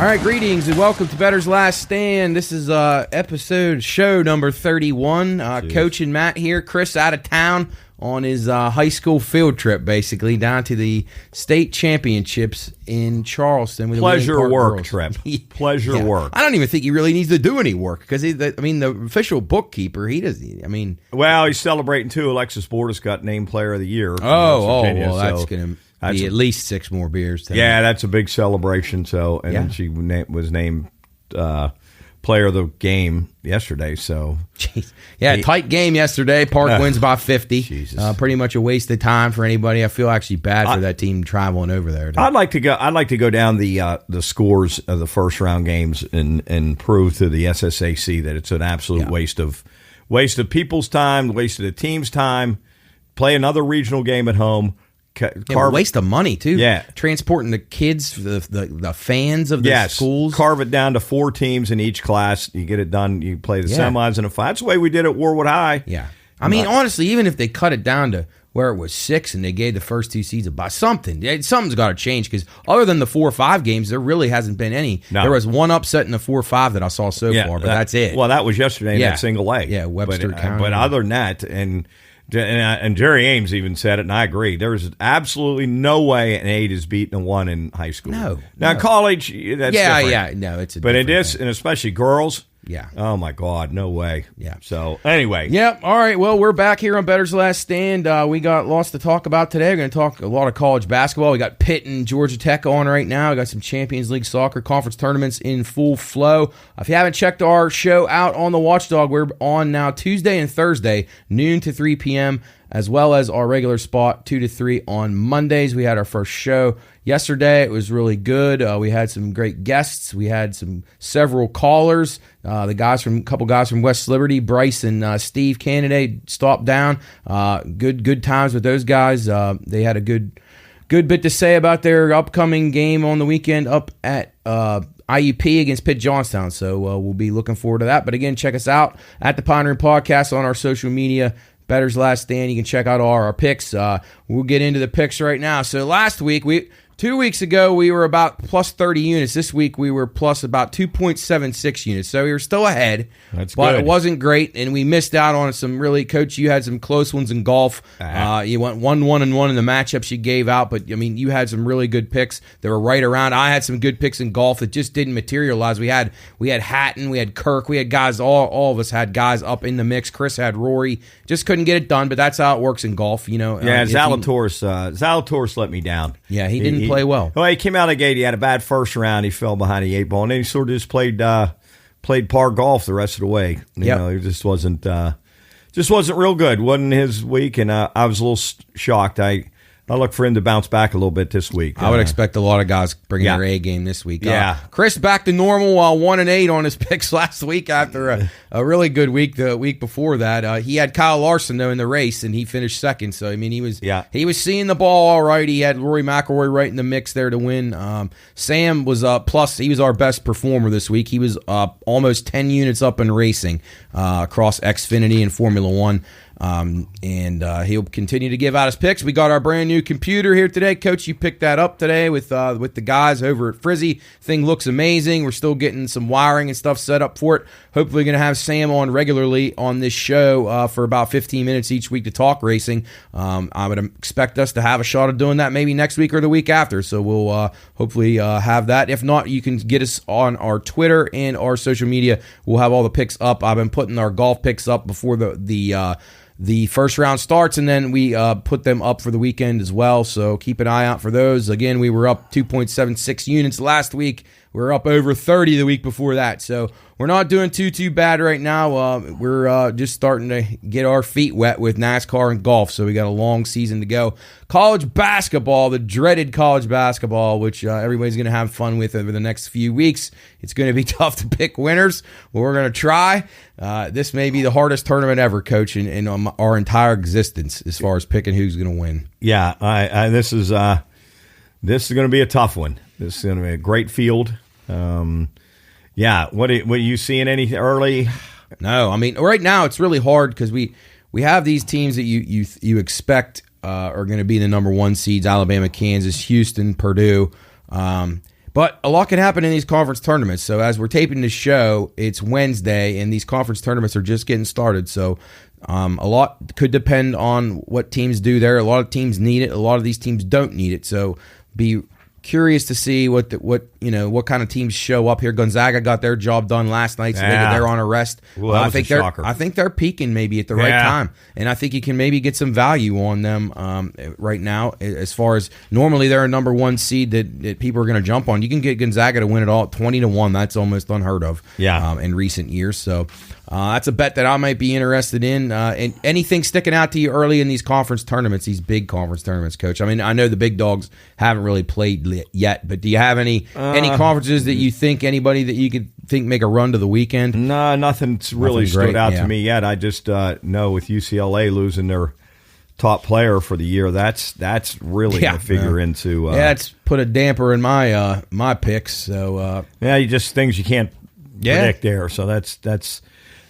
All right, greetings and welcome to Bettor's Last Stand. This is show number 31. Coach and Matt here. Chris out of town on his high school field trip, basically, down to the state championships in Charleston. With Pleasure work trip. Pleasure work. I don't even think he really needs to do any work because, the official bookkeeper, he doesn't, Well, he's celebrating, too. Alexis Bordas got named Player of the Year. Well, that's going to be at least 6 more beers. Yeah, that's a big celebration. So, and then she was named Player of the Game yesterday. So, jeez. Yeah, tight game yesterday. Park wins by 50. Jesus. Pretty much a waste of time for anybody. I feel actually bad for that team traveling over there. I'd like to go down the scores of the first round games and prove to the SSAC that it's an absolute waste of people's time, waste of the team's time. Play another regional game at home. Waste of money too. Yeah, transporting the kids, the fans of the schools. Carve it down to 4 teams in each class. You get it done. You play the semis and a final. That's the way we did at Warwood High. Yeah, honestly, even if they cut it down to where it was 6 and they gave the first 2 seeds about something's got to change because other than the 4 or 5 games, there really hasn't been any. No. There was one upset in the 4 or 5 that I saw so far, but that's it. Well, that was yesterday in that single A. Yeah, Webster County. But other than that, and Jerry Ames even said it, and I agree. There's absolutely no way an 8 is beating a 1 in high school. No. College, that's different. Yeah, no, it's a but it is, thing. and especially girls. Yeah. Oh my God, no way. Yeah. So anyway. Yep. All right. Well, we're back here on Bettor's Last Stand. We got lots to talk about today. We're going to talk a lot of college basketball. We got Pitt and Georgia Tech on right now. We got some Champions League soccer conference tournaments in full flow. If you haven't checked our show out on the Watchdog, we're on now Tuesday and Thursday, noon to 3 p.m., as well as our regular spot 2 to 3 on Mondays. We had our first show yesterday. It was really good. We had some great guests. We had several callers. A couple guys from West Liberty, Bryce and Steve Candidate, stopped down. Good times with those guys. They had a good bit to say about their upcoming game on the weekend up at IUP against Pitt Johnstown. So we'll be looking forward to that. But again, check us out at the Pioneering Podcast on our social media. Bettor's Last Stand. You can check out all our picks. We'll get into the picks right now. So last week, 2 weeks ago, we were about plus 30 units. This week, we were plus about 2.76 units. So we were still ahead. That's but good. It wasn't great, and we missed out on some really, Coach, you had some close ones in golf. You went 1-1-1 in the matchups you gave out, but, you had some really good picks that were right around. I had some good picks in golf that just didn't materialize. We had Hatton, we had Kirk, we had guys, all of us had guys up in the mix. Chris had Rory. Just couldn't get it done, but that's how it works in golf, Zalatoris let me down. Yeah, he didn't play well. Well, he came out of the gate. He had a bad first round. He fell behind the 8 ball, and then he sort of just played par golf the rest of the way. He just wasn't real good. Wasn't his week, and I was a little shocked. I look for him to bounce back a little bit this week. I would expect a lot of guys bringing their A game this week. Yeah. Chris back to normal 1-8 on his picks last week after a really good week the week before that. He had Kyle Larson, though, in the race, and he finished second. So, he was seeing the ball all right. He had Rory McIlroy right in the mix there to win. Sam was plus. He was our best performer this week. He was almost 10 units up in racing across Xfinity and Formula One. And he'll continue to give out his picks. We got our brand new computer here today. Coach, you picked that up today with the guys over at Frizzy. Thing looks amazing. We're still getting some wiring and stuff set up for it. Hopefully going to have Sam on regularly on this show for about 15 minutes each week to talk racing. I would expect us to have a shot of doing that maybe next week or the week after. So we'll hopefully have that. If not, you can get us on our Twitter and our social media. We'll have all the picks up. I've been putting our golf picks up before the first round starts, and then we put them up for the weekend as well, so keep an eye out for those. Again, we were up 2.76 units last week. We were up over 30 the week before that, so we're not doing too bad right now. We're just starting to get our feet wet with NASCAR and golf, so we got a long season to go. College basketball, the dreaded college basketball, which everybody's going to have fun with over the next few weeks. It's going to be tough to pick winners, but we're going to try. This may be the hardest tournament ever, Coach, in our entire existence as far as picking who's going to win. Yeah, this is going to be a tough one. This is going to be a great field. What are you seeing anything early? No, right now it's really hard because we have these teams that you expect are going to be the number 1 seeds: Alabama, Kansas, Houston, Purdue. But a lot can happen in these conference tournaments. So as we're taping this show, it's Wednesday, and these conference tournaments are just getting started. So a lot could depend on what teams do there. A lot of teams need it. A lot of these teams don't need it. So be curious to see what kind of teams show up here. Gonzaga got their job done last night, so they're on a rest. Well, I think they're peaking maybe at the right time, and I think you can maybe get some value on them right now. As far as normally they're a number one seed that people are going to jump on. You can get Gonzaga to win it all at 20-1. That's almost unheard of in recent years. So that's a bet that I might be interested in. And anything sticking out to you early in these conference tournaments, these big conference tournaments, Coach? I mean, I know the big dogs haven't really played yet, but do you have any conferences that you think anybody that you could think make a run to the weekend? No, nothing's really stood out to me yet. I just know with UCLA losing their top player for the year, that's really going to figure into. It's put a damper in my picks. So you just things you can't predict there. So that's that's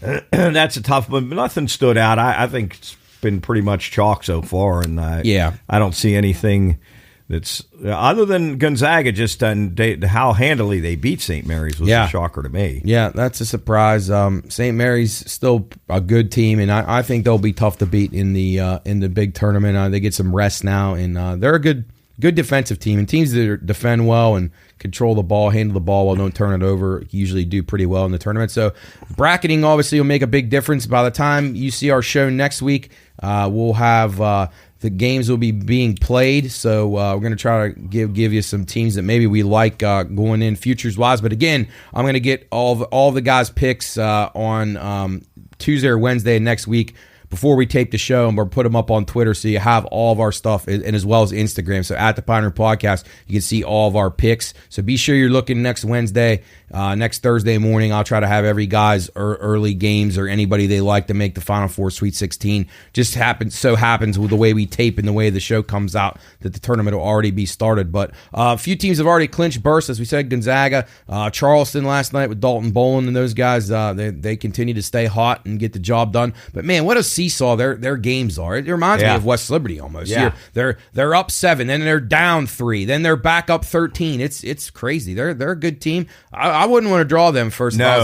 a tough one. But nothing stood out. I think it's been pretty much chalk so far, and I don't see anything that's other than Gonzaga. Just how handily they beat St. Mary's was a shocker to me. Yeah, that's a surprise. St. Mary's still a good team, and I think they'll be tough to beat in the big tournament. They get some rest now, and they're a good defensive team. And teams that defend well and control the ball, handle the ball well, don't turn it over, usually do pretty well in the tournament. So bracketing obviously will make a big difference. By the time you see our show next week, we'll have the games will be being played, so we're going to try to give you some teams that maybe we like going in futures-wise. But again, I'm going to get all the guys' picks on Tuesday or Wednesday next week before we tape the show, and we'll put them up on Twitter so you have all of our stuff, and as well as Instagram. So at the Pioneer Podcast, you can see all of our picks. So be sure you're looking next Wednesday, next Thursday morning. I'll try to have every guy's early games or anybody they like to make the Final Four Sweet 16. Just happens with the way we tape and the way the show comes out that the tournament will already be started. But a few teams have already clinched berths, as we said. Gonzaga, Charleston last night with Dalton Boland and those guys. They continue to stay hot and get the job done. But man, what a seesaw their games are. It reminds me of West Liberty almost. Yeah. They're up 7, then they're down 3, then they're back up 13. It's crazy. They're a good team. I wouldn't want to draw them first if I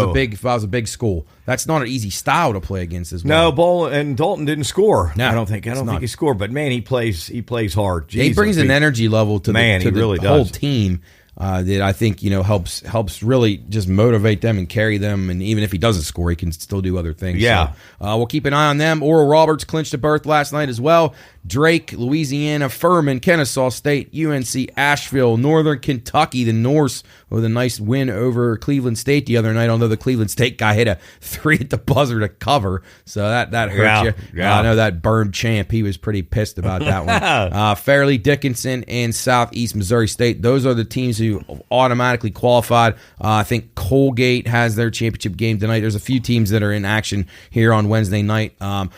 was a big school. That's not an easy style to play against as well. No, Boland and Dalton didn't score. No, I don't think he scored. But man, he plays hard. Jeez, he brings an energy level to the whole team. That I think helps really just motivate them and carry them, and even if he doesn't score, he can still do other things. Yeah, so, we'll keep an eye on them. Oral Roberts clinched a berth last night as well. Drake, Louisiana, Furman, Kennesaw State, UNC, Asheville, Northern Kentucky, the Norse with a nice win over Cleveland State the other night, although the Cleveland State guy hit a 3 at the buzzer to cover, so that hurt you. Yeah. I know that burned Champ. He was pretty pissed about that one. Fairleigh Dickinson and Southeast Missouri State, those are the teams who automatically qualified. I think Colgate has their championship game tonight. There's a few teams that are in action here on Wednesday night.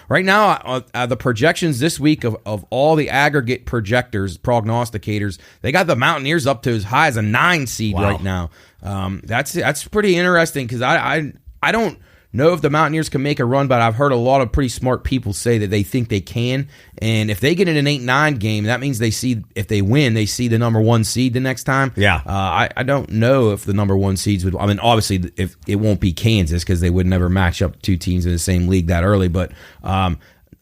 Right now, the projections this week of all the aggregate projectors, prognosticators, they got the Mountaineers up to as high as a 9 seed right now. That's pretty interesting because I don't know if the Mountaineers can make a run, but I've heard a lot of pretty smart people say that they think they can. And if they get in an 8-9 game, that means if they win, they see the number 1 seed the next time. Yeah. I don't know if the number 1 seeds would. I mean, obviously, if it won't be Kansas because they would never match up 2 teams in the same league that early. But I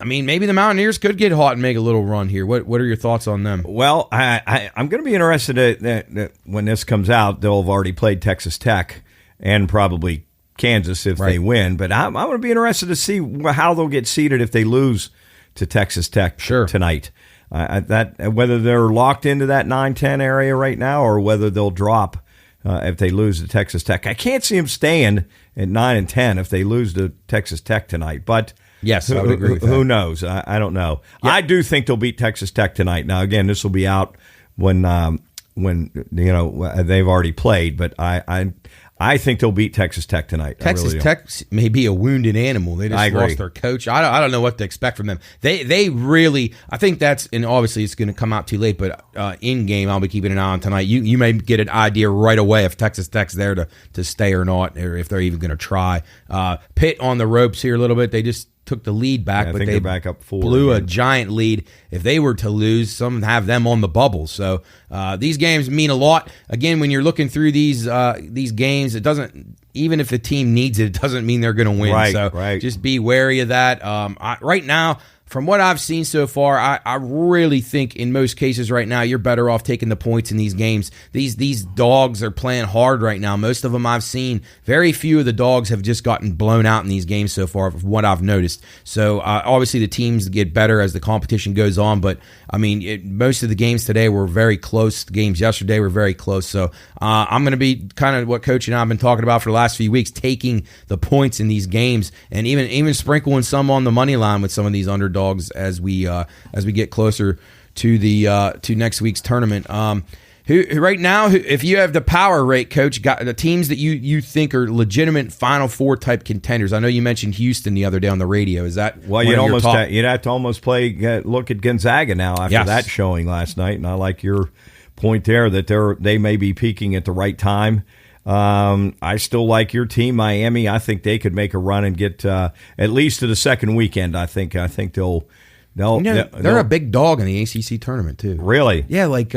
mean, maybe the Mountaineers could get hot and make a little run here. What are your thoughts on them? Well, I'm going to be interested that when this comes out, they'll have already played Texas Tech and probably Kansas if they win. But I'm going to be interested to see how they'll get seeded if they lose to Texas Tech tonight. Whether they're locked into that 9-10 area right now or whether they'll drop if they lose to Texas Tech. I can't see them staying at 9 and 10 if they lose to Texas Tech tonight. But yes, I would agree with that. Who knows? I don't know. Yep. I do think they'll beat Texas Tech tonight. Now, again, this will be out when they've already played, but I think they'll beat Texas Tech tonight. Texas Tech may be a wounded animal. They just lost their coach. I don't know what to expect from them. They really, I think that's, and obviously it's going to come out too late, but in game I'll be keeping an eye on tonight. You may get an idea right away if Texas Tech's there to stay or not, or if they're even going to try. Pitt on the ropes here a little bit. They just took the lead back, I but think they they're back up 4 blew again. a giant lead. If they were to lose, some have them on the bubble. So these games mean a lot. Again, when you're looking through these games, it doesn't. Even if the team needs it, it doesn't mean they're going to win. Right. Just be wary of that. Right now, from what I've seen so far, I really think in most cases right now you're better off taking the points in these games. These dogs are playing hard right now. Most of them I've seen. Very few of the dogs have just gotten blown out in these games so far, from what I've noticed. So obviously the teams get better as the competition goes on, but I mean most of the games today were very close. The games yesterday were very close. So I'm going to be kind of what Coach and I have been talking about for the last few weeks, taking the points in these games and even sprinkling some on the money line with some of these underdogs as we get closer to the to next week's tournament. Who right now, if you have the power rate, Coach, got the teams that you think are legitimate Final Four type contenders. I know you mentioned Houston the other day on the radio. Is that you'd have to almost look at Gonzaga now after that showing last night, and I like your point there that they may be peaking at the right time. I still like your team, Miami. I think they could make a run and get at least to the second weekend. I think they'll they're a big dog in the ACC tournament too. Really? Yeah, like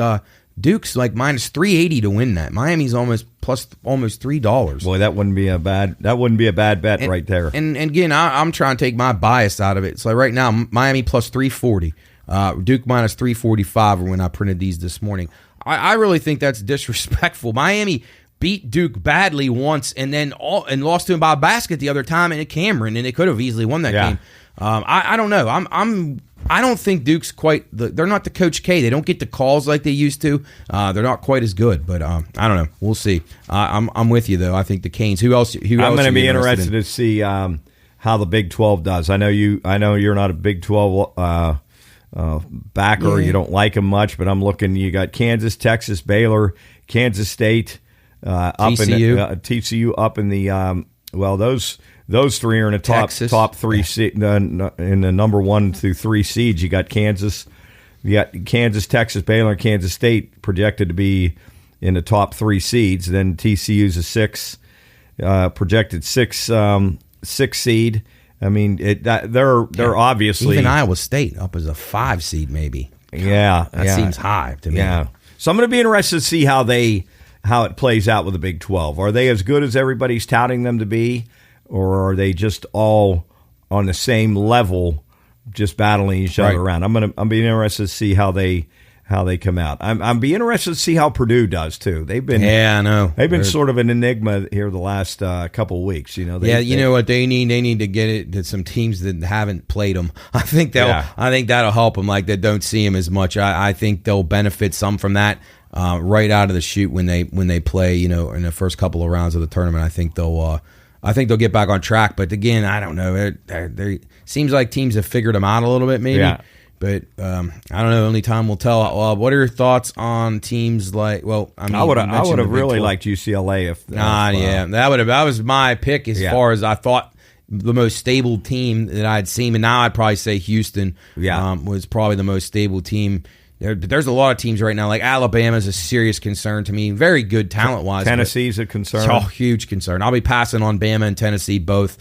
Duke's like minus 380 to win that. Miami's almost $3. Boy, that wouldn't be a bad bet right there. And again, I'm trying to take my bias out of it. So right now, Miami plus 340, Duke minus 345 when I printed these this morning. I really think that's disrespectful. Miami beat Duke badly once and lost to him by a basket the other time in Cameron, and they could have easily won that game. I don't know. I don't think Duke's quite. They're not the Coach K. They don't get the calls like they used to. They're not quite as good. But I don't know. We'll see. I'm with you though. I think the Canes. Who else? I'm going to be interested to see how the Big 12 does. I know you're not a Big 12 backer. You don't like them much, but I'm looking. You got Kansas, Texas, Baylor, Kansas State. TCU up in the those three are in the top three in the number 1 through 3 seeds. You got Kansas, Texas, Baylor, and Kansas State projected to be in the top 3 seeds. Then TCU's a 6 projected 6 seed. I mean they're obviously even Iowa State up as a 5 seed maybe. That seems high to me. Yeah, so I'm going to be interested to see how it plays out with the Big 12. Are they as good as everybody's touting them to be, or are they just all on the same level, just battling each other around? I'm being interested to see how they come out. I'm being interested to see how Purdue does too. They've been I know they've been sort of an enigma here the last couple of weeks. You know what they need? They need to get it to some teams that haven't played them. I think that'll help them. Like that don't see them as much. I think they'll benefit some from that. Right out of the chute when they play, in the first couple of rounds of the tournament, I think they'll get back on track. But again, I don't know. It seems like teams have figured them out a little bit, maybe. Yeah. But I don't know. Only time will tell. What are your thoughts on teams like? Well, I would have really liked UCLA if. That was my pick as far as I thought the most stable team that I'd seen, and now I'd probably say Houston. Was probably the most stable team. There's a lot of teams right now, like Alabama's a serious concern to me. Very good talent-wise. Tennessee's a concern. Oh, huge concern. I'll be passing on Bama and Tennessee both.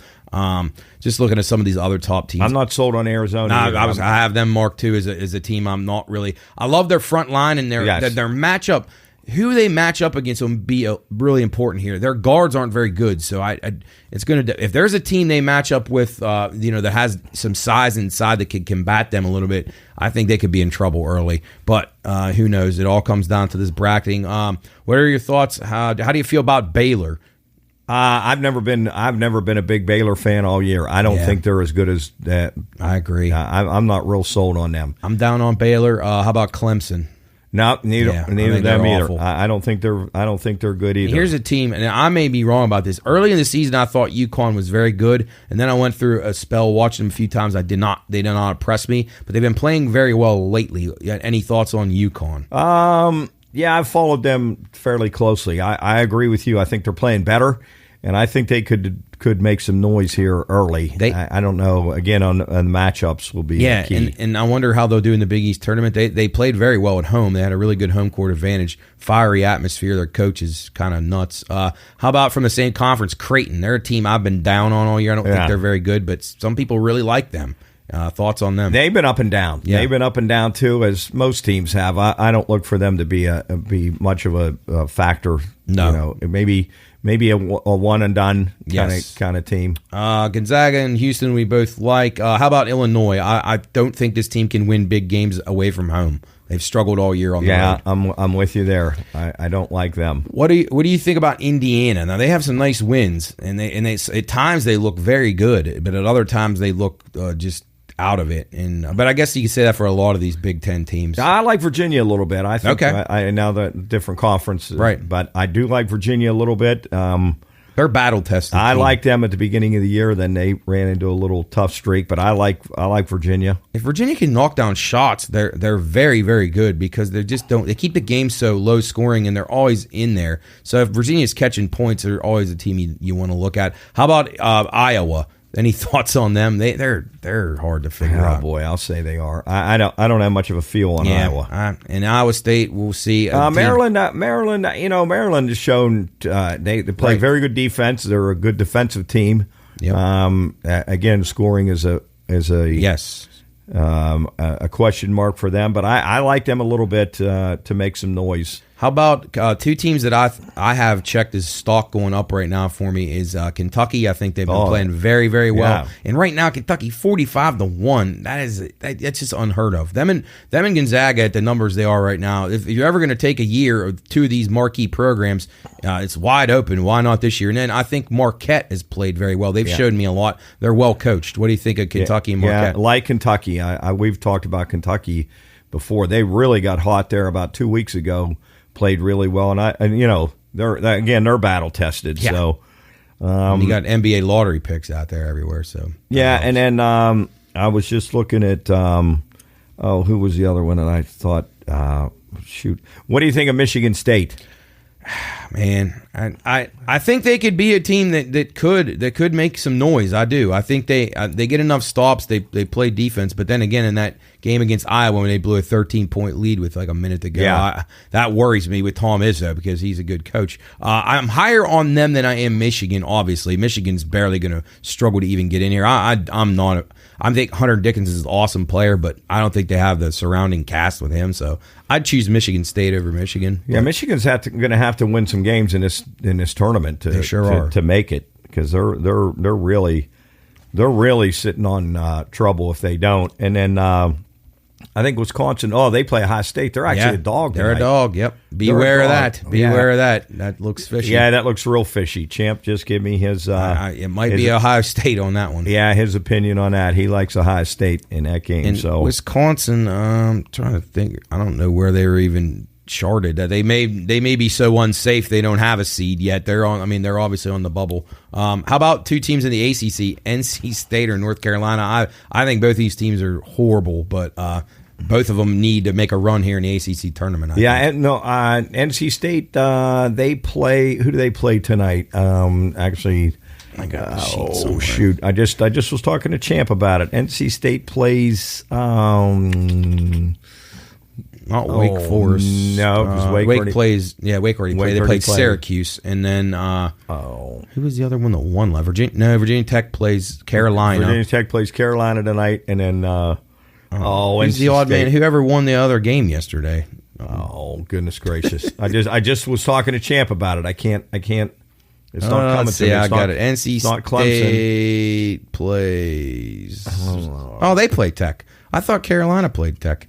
Just looking at some of these other top teams. I'm not sold on Arizona. I have them marked too as a team. I'm not really. I love their front line and their matchup. Who they match up against will be really important here. Their guards aren't very good, so it's going to. If there's a team they match up with, that has some size inside that can combat them a little bit, I think they could be in trouble early. But who knows? It all comes down to this bracketing. What are your thoughts? How do you feel about Baylor? I've never been a big Baylor fan all year. I don't think they're as good as that. I agree. I'm not real sold on them. I'm down on Baylor. How about Clemson? No, neither of them either. I don't think they're good either. Here's a team, and I may be wrong about this. Early in the season, I thought UConn was very good, and then I went through a spell watching them a few times. They did not impress me, but they've been playing very well lately. Any thoughts on UConn? Yeah, I've followed them fairly closely. I agree with you. I think they're playing better, and I think they could make some noise here early. I don't know. Again, on the matchups will be key. And I wonder how they'll do in the Big East tournament. They played very well at home. They had a really good home court advantage, fiery atmosphere. Their coach is kind of nuts. How about from the same conference, Creighton? They're a team I've been down on all year. I don't think they're very good, but some people really like them. Thoughts on them? They've been up and down. Yeah. They've been up and down too, as most teams have. I don't look for them to be much of a factor. No, maybe a one and done kind of team. Gonzaga and Houston, we both like. How about Illinois? I don't think this team can win big games away from home. They've struggled all year on the road. Yeah, I'm with you there. I don't like them. What do you think about Indiana? Now they have some nice wins, and they at times they look very good, but at other times they look just out of it. But I guess you can say that for a lot of these Big Ten teams. I like Virginia a little bit. I think I now the different conference, right? But I do like Virginia a little bit. They're battle tested. I liked them at the beginning of the year. Then they ran into a little tough streak. But I like Virginia. If Virginia can knock down shots, they're very, very good because they just don't. They keep the game so low scoring and they're always in there. So if Virginia's catching points, they're always a team you want to look at. How about Iowa? Any thoughts on them? They're hard to figure out. Oh boy, I'll say they are. I don't have much of a feel on Iowa. And Iowa State, we'll see. Maryland. Maryland has shown they play very good defense. They're a good defensive team. Yep. Again, scoring is a yes. A question mark for them, but I like them a little bit to make some noise. How about two teams that I have checked as stock going up right now for me is Kentucky. I think they've been playing very, very well. Yeah. And right now, Kentucky 45-1. That's just unheard of. Them and Gonzaga at the numbers they are right now. If you're ever going to take a year of two of these marquee programs, it's wide open. Why not this year? And then I think Marquette has played very well. They've showed me a lot. They're well coached. What do you think of Kentucky and Marquette? Yeah, like Kentucky. We've talked about Kentucky before. They really got hot there about 2 weeks ago. Played really well, and they're battle tested. Yeah. So you got NBA lottery picks out there everywhere. So and then I was just looking at who was the other one, and I thought, what do you think of Michigan State? Man, I think they could be a team that could make some noise. I do. I think they get enough stops. They play defense, but then again, in that game against Iowa when they blew a 13-point lead with like a minute to go, that worries me with Tom Izzo because he's a good coach. I'm higher on them than I am Michigan. Obviously, Michigan's barely going to struggle to even get in here. I'm not. I think Hunter Dickinson is an awesome player, but I don't think they have the surrounding cast with him. So I'd choose Michigan State over Michigan. Yeah, Michigan's going to have to win some games in this tournament to make it because they're really sitting on trouble if they don't. And then I think Wisconsin. Oh, they play Ohio State. They're actually a dog. They're a dog. Yep. Beware of that. Beware of that. That looks fishy. Yeah, that looks real fishy. Champ, just give me his. It might be Ohio State on that one. Yeah, his opinion on that. He likes Ohio State in that game. And so Wisconsin. I'm trying to think. I don't know where they were even charted. They may be so unsafe they don't have a seed yet. They're on. I mean, they're obviously on the bubble. How about two teams in the ACC, NC State or North Carolina? I think both these teams are horrible, but both of them need to make a run here in the ACC tournament. NC State. They play. Who do they play tonight? Actually. I got the sheet somewhere. Shoot! I just was talking to Champ about it. NC State plays. Not Wake Forest. No, because Wake plays. Yeah, Wake already played. They played Syracuse, and then who was the other one that won? Virginia Tech plays Carolina. Virginia Tech plays Carolina tonight, and then who's the odd man? Whoever won the other game yesterday? Oh goodness gracious! I just was talking to Champ about it. I can't. It's not coming to me. I got it. NC State plays. Oh, they play Tech. I thought Carolina played Tech.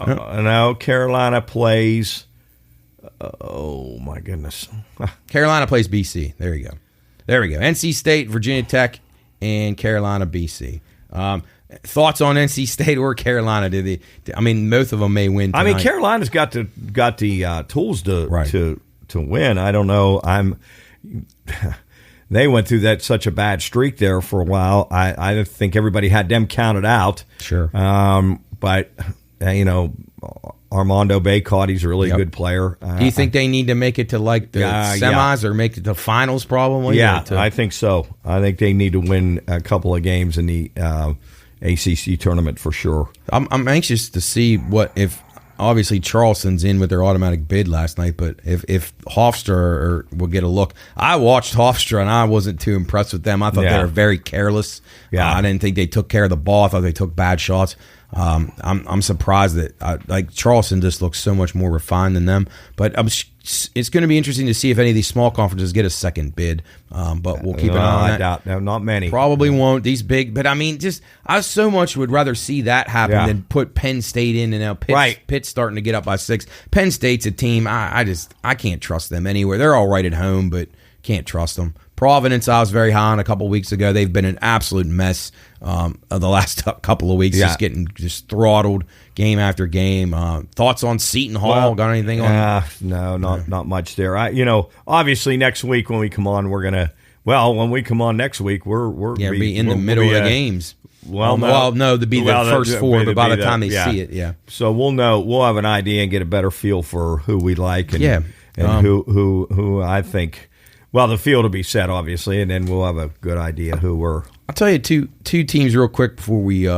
No, Carolina plays. Oh my goodness! Carolina plays BC. There we go. NC State, Virginia Tech, and Carolina, BC. Thoughts on NC State or Carolina? Both of them may win tonight. I mean, Carolina's got the tools to win. I don't know. They went through such a bad streak there for a while. I think everybody had them counted out. Sure, but. Armando Baycott, he's a really good player. Do you think they need to make it to like the semis or make it to finals probably? Yeah, I think so. I think they need to win a couple of games in the ACC tournament for sure. I'm anxious to see if obviously Charleston's in with their automatic bid last night, but if Hofstra will get a look. I watched Hofstra and I wasn't too impressed with them. I thought they were very careless. Yeah, I didn't think they took care of the ball. I thought they took bad shots. I'm surprised that Charleston just looks so much more refined than them. But it's going to be interesting to see if any of these small conferences get a second bid. But we'll keep an eye on that. I doubt no, not many. Probably won't. These big, but I mean, I so much would rather see that happen than put Penn State in, and now Pitt's starting to get up by 6. Penn State's a team I can't trust them anywhere. They're all right at home, but can't trust them. Providence, I was very high on a couple of weeks ago. They've been an absolute mess of the last couple of weeks, just getting throttled game after game. Thoughts on Seton Hall? Got anything on? No, not much there. Obviously next week when we come on, we're gonna. Well, when we come on next week, we're be in the middle of the games. To be the first 4, but by the time they see it, So we'll know. We'll have an idea and get a better feel for who we like and who I think. Well, the field will be set, obviously, and then we'll have a good idea who we're. I'll tell you two teams real quick before we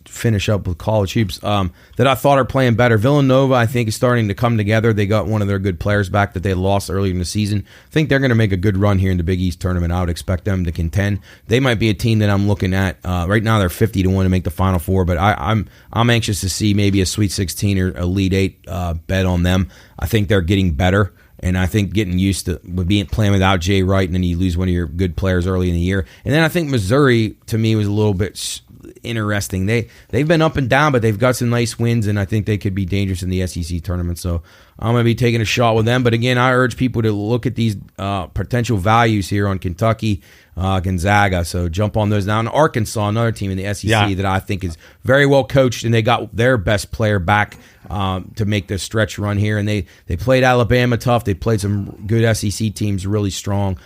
finish up with college hoops that I thought are playing better. Villanova, I think, is starting to come together. They got one of their good players back that they lost earlier in the season. I think they're going to make a good run here in the Big East tournament. I would expect them to contend. They might be a team that I'm looking at. Right now, they're 50-1 to make the Final Four, but I'm anxious to see maybe a Sweet 16 or Elite 8 bet on them. I think they're getting better. And I think getting used to playing without Jay Wright, and then you lose one of your good players early in the year. And then I think Missouri, to me, was a little bit interesting. They've been up and down, but they've got some nice wins, and I think they could be dangerous in the SEC tournament. So I'm going to be taking a shot with them. But again, I urge people to look at these potential values here on Kentucky, Gonzaga. So jump on those now. And Arkansas, another team in the SEC that I think is very well coached, and they got their best player back to make this stretch run here. And they played Alabama tough. They played some good SEC teams really strong.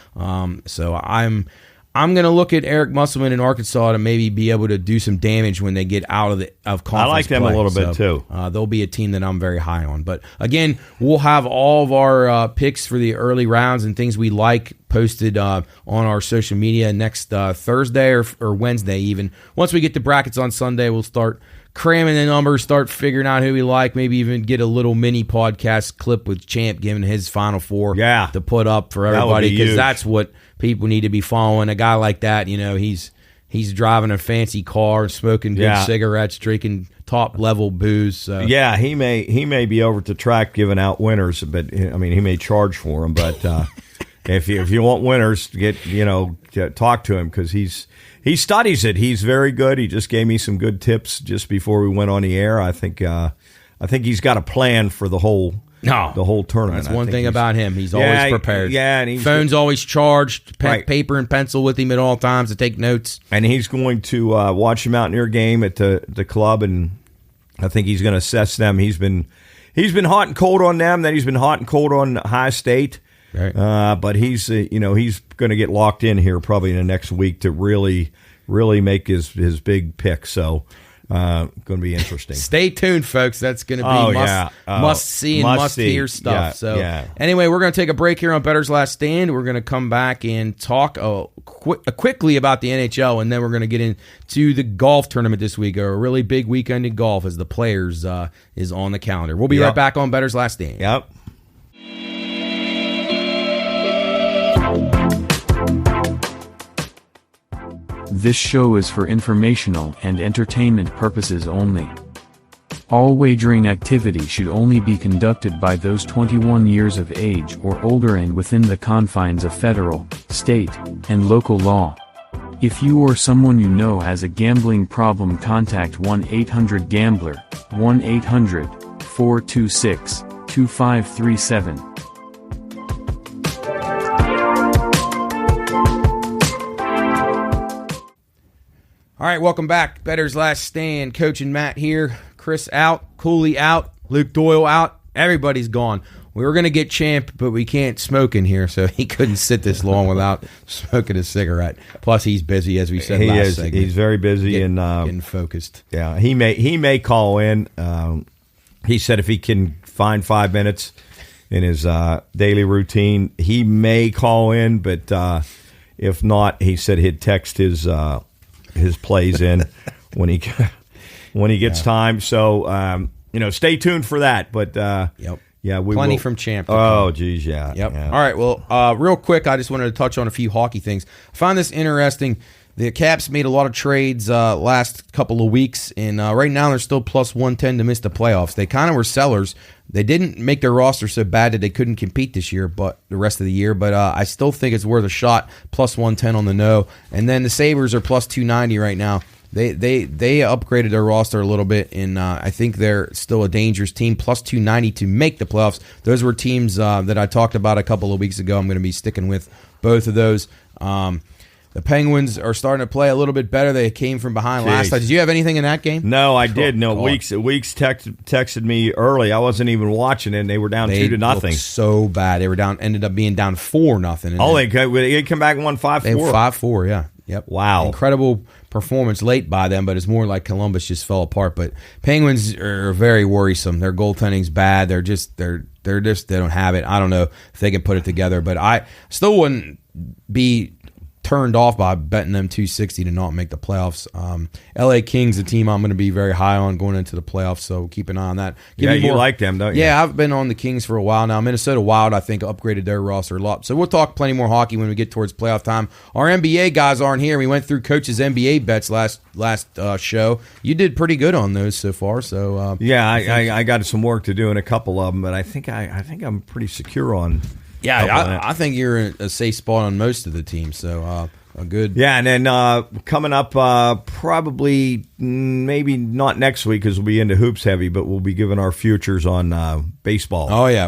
So I'm going to look at Eric Musselman in Arkansas to maybe be able to do some damage when they get out of conference. I like them play. a little bit too. They'll be a team that I'm very high on. But again, we'll have all of our picks for the early rounds and things we like posted on our social media next Thursday or Wednesday even. Once we get the brackets on Sunday, we'll start cramming the numbers, start figuring out who we like, maybe even get a little mini podcast clip with Champ giving his Final Four to put up for everybody, because that's what people need to be following. A guy like that, he's driving a fancy car, smoking good cigarettes, drinking top level booze. So. Yeah, he may be over at the track giving out winners, but I mean he may charge for them. But if you want winners, talk to him, because he studies it. He's very good. He just gave me some good tips just before we went on the air. I think he's got a plan for the whole tournament. That's one thing about him. He's always prepared. Yeah, and phone's always charged, paper and pencil with him at all times to take notes. And he's going to watch the Mountaineer game at the club, and I think he's going to assess them. He's been hot and cold on them. Then he's been hot and cold on High State. Right. But he's going to get locked in here probably in the next week to really make his big pick. So going to be interesting. Stay tuned, folks. That's going to be must see and must hear stuff. Anyway, we're going to take a break here on Bettor's Last Stand. We're going to come back and talk quickly about the NHL, and then we're going to get into the golf tournament this week. A really big weekend in golf as the Players is on the calendar. We'll be right back on Bettor's Last Stand. Yep. This show is for informational and entertainment purposes only. All wagering activity should only be conducted by those 21 years of age or older and within the confines of federal, state, and local law. If you or someone you know has a gambling problem, contact 1-800-GAMBLER, 1-800-426-2537. All right, welcome back. Bettor's Last Stand. Coach and Matt here. Chris out, Cooley out, Luke Doyle out. Everybody's gone. we were going to get Champ, but we can't smoke in here, so he couldn't sit this long without smoking a cigarette. Plus, he's busy, as we said last segment. He's very busy and getting focused. Yeah, he may call in. He said if he can find 5 minutes in his daily routine, he may call in, but if not, he said he'd text his plays in when he gets time. So stay tuned for that. But yep. Yeah, we plenty will. from Champ. Oh, geez, yeah. Yep. Yeah. All right. Well, real quick, I just wanted to touch on a few hockey things. I find this interesting. The Caps made a lot of trades last couple of weeks, and right now they're still plus 110 to miss the playoffs. They kind of were sellers. They didn't make their roster so bad that they couldn't compete this year, but the rest of the year. But I still think it's worth a shot. Plus 110 on the no, and then the Sabres are plus 290 right now. They upgraded their roster a little bit, and I think they're still a dangerous team. Plus 290 to make the playoffs. Those were teams that I talked about a couple of weeks ago. I'm going to be sticking with both of those. The Penguins are starting to play a little bit better. They came from behind last night. Did you have anything in that game? No, I did. No, Weeks texted me early. I wasn't even watching it, and they were down 2-0. So bad. They were down. Ended up being down 4-0. Oh, they come back and won 5-4. 5-4. Yeah. Yep. Wow. Incredible performance late by them, but it's more like Columbus just fell apart. But Penguins are very worrisome. Their goaltending's bad. They don't have it. I don't know if they can put it together, but I still wouldn't be turned off by betting them 260 to not make the playoffs. LA Kings, a team I'm going to be very high on going into the playoffs, so keep an eye on that. You like them, don't you? Yeah, I've been on the Kings for a while now. Minnesota Wild, I think, upgraded their roster a lot. So we'll talk plenty more hockey when we get towards playoff time. Our NBA guys aren't here. We went through Coach's NBA bets last show. You did pretty good on those so far. So yeah, I got some work to do in a couple of them, but I think I'm pretty secure on. Yeah, I think you're in a safe spot on most of the teams, so a good. Yeah, and then coming up, probably maybe not next week because we'll be into hoops heavy, but we'll be giving our futures on baseball. Oh yeah,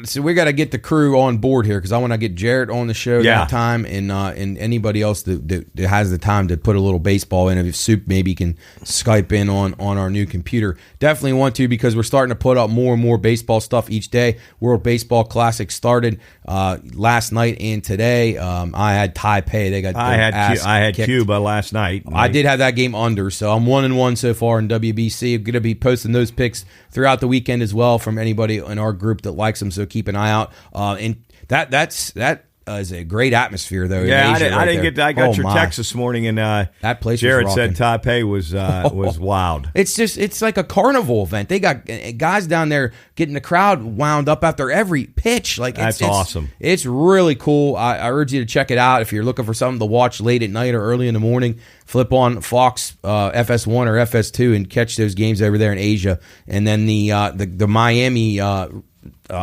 so we got to get the crew on board here because I want to get Jarrett on the show that time, and anybody else that has the time to put a little baseball in. If Soup maybe can Skype in on our new computer, definitely want to because we're starting to put up more and more baseball stuff each day. World Baseball Classic started last night and today. I had Taipei. I had Cuba last night. I did have that game under, so I'm 1-1 so far in WBC. I'm going to be posting those picks throughout the weekend as well from anybody in our group that likes them. So keep an eye out. And that is a great atmosphere though. Yeah, in Asia I didn't get that. I got your text this morning, and that place. Jared said Taipei was wild. It's like a carnival event. They got guys down there getting the crowd wound up after every pitch. Like that's awesome. It's really cool. I urge you to check it out if you're looking for something to watch late at night or early in the morning. Flip on Fox FS1 or FS2 and catch those games over there in Asia. And then the Miami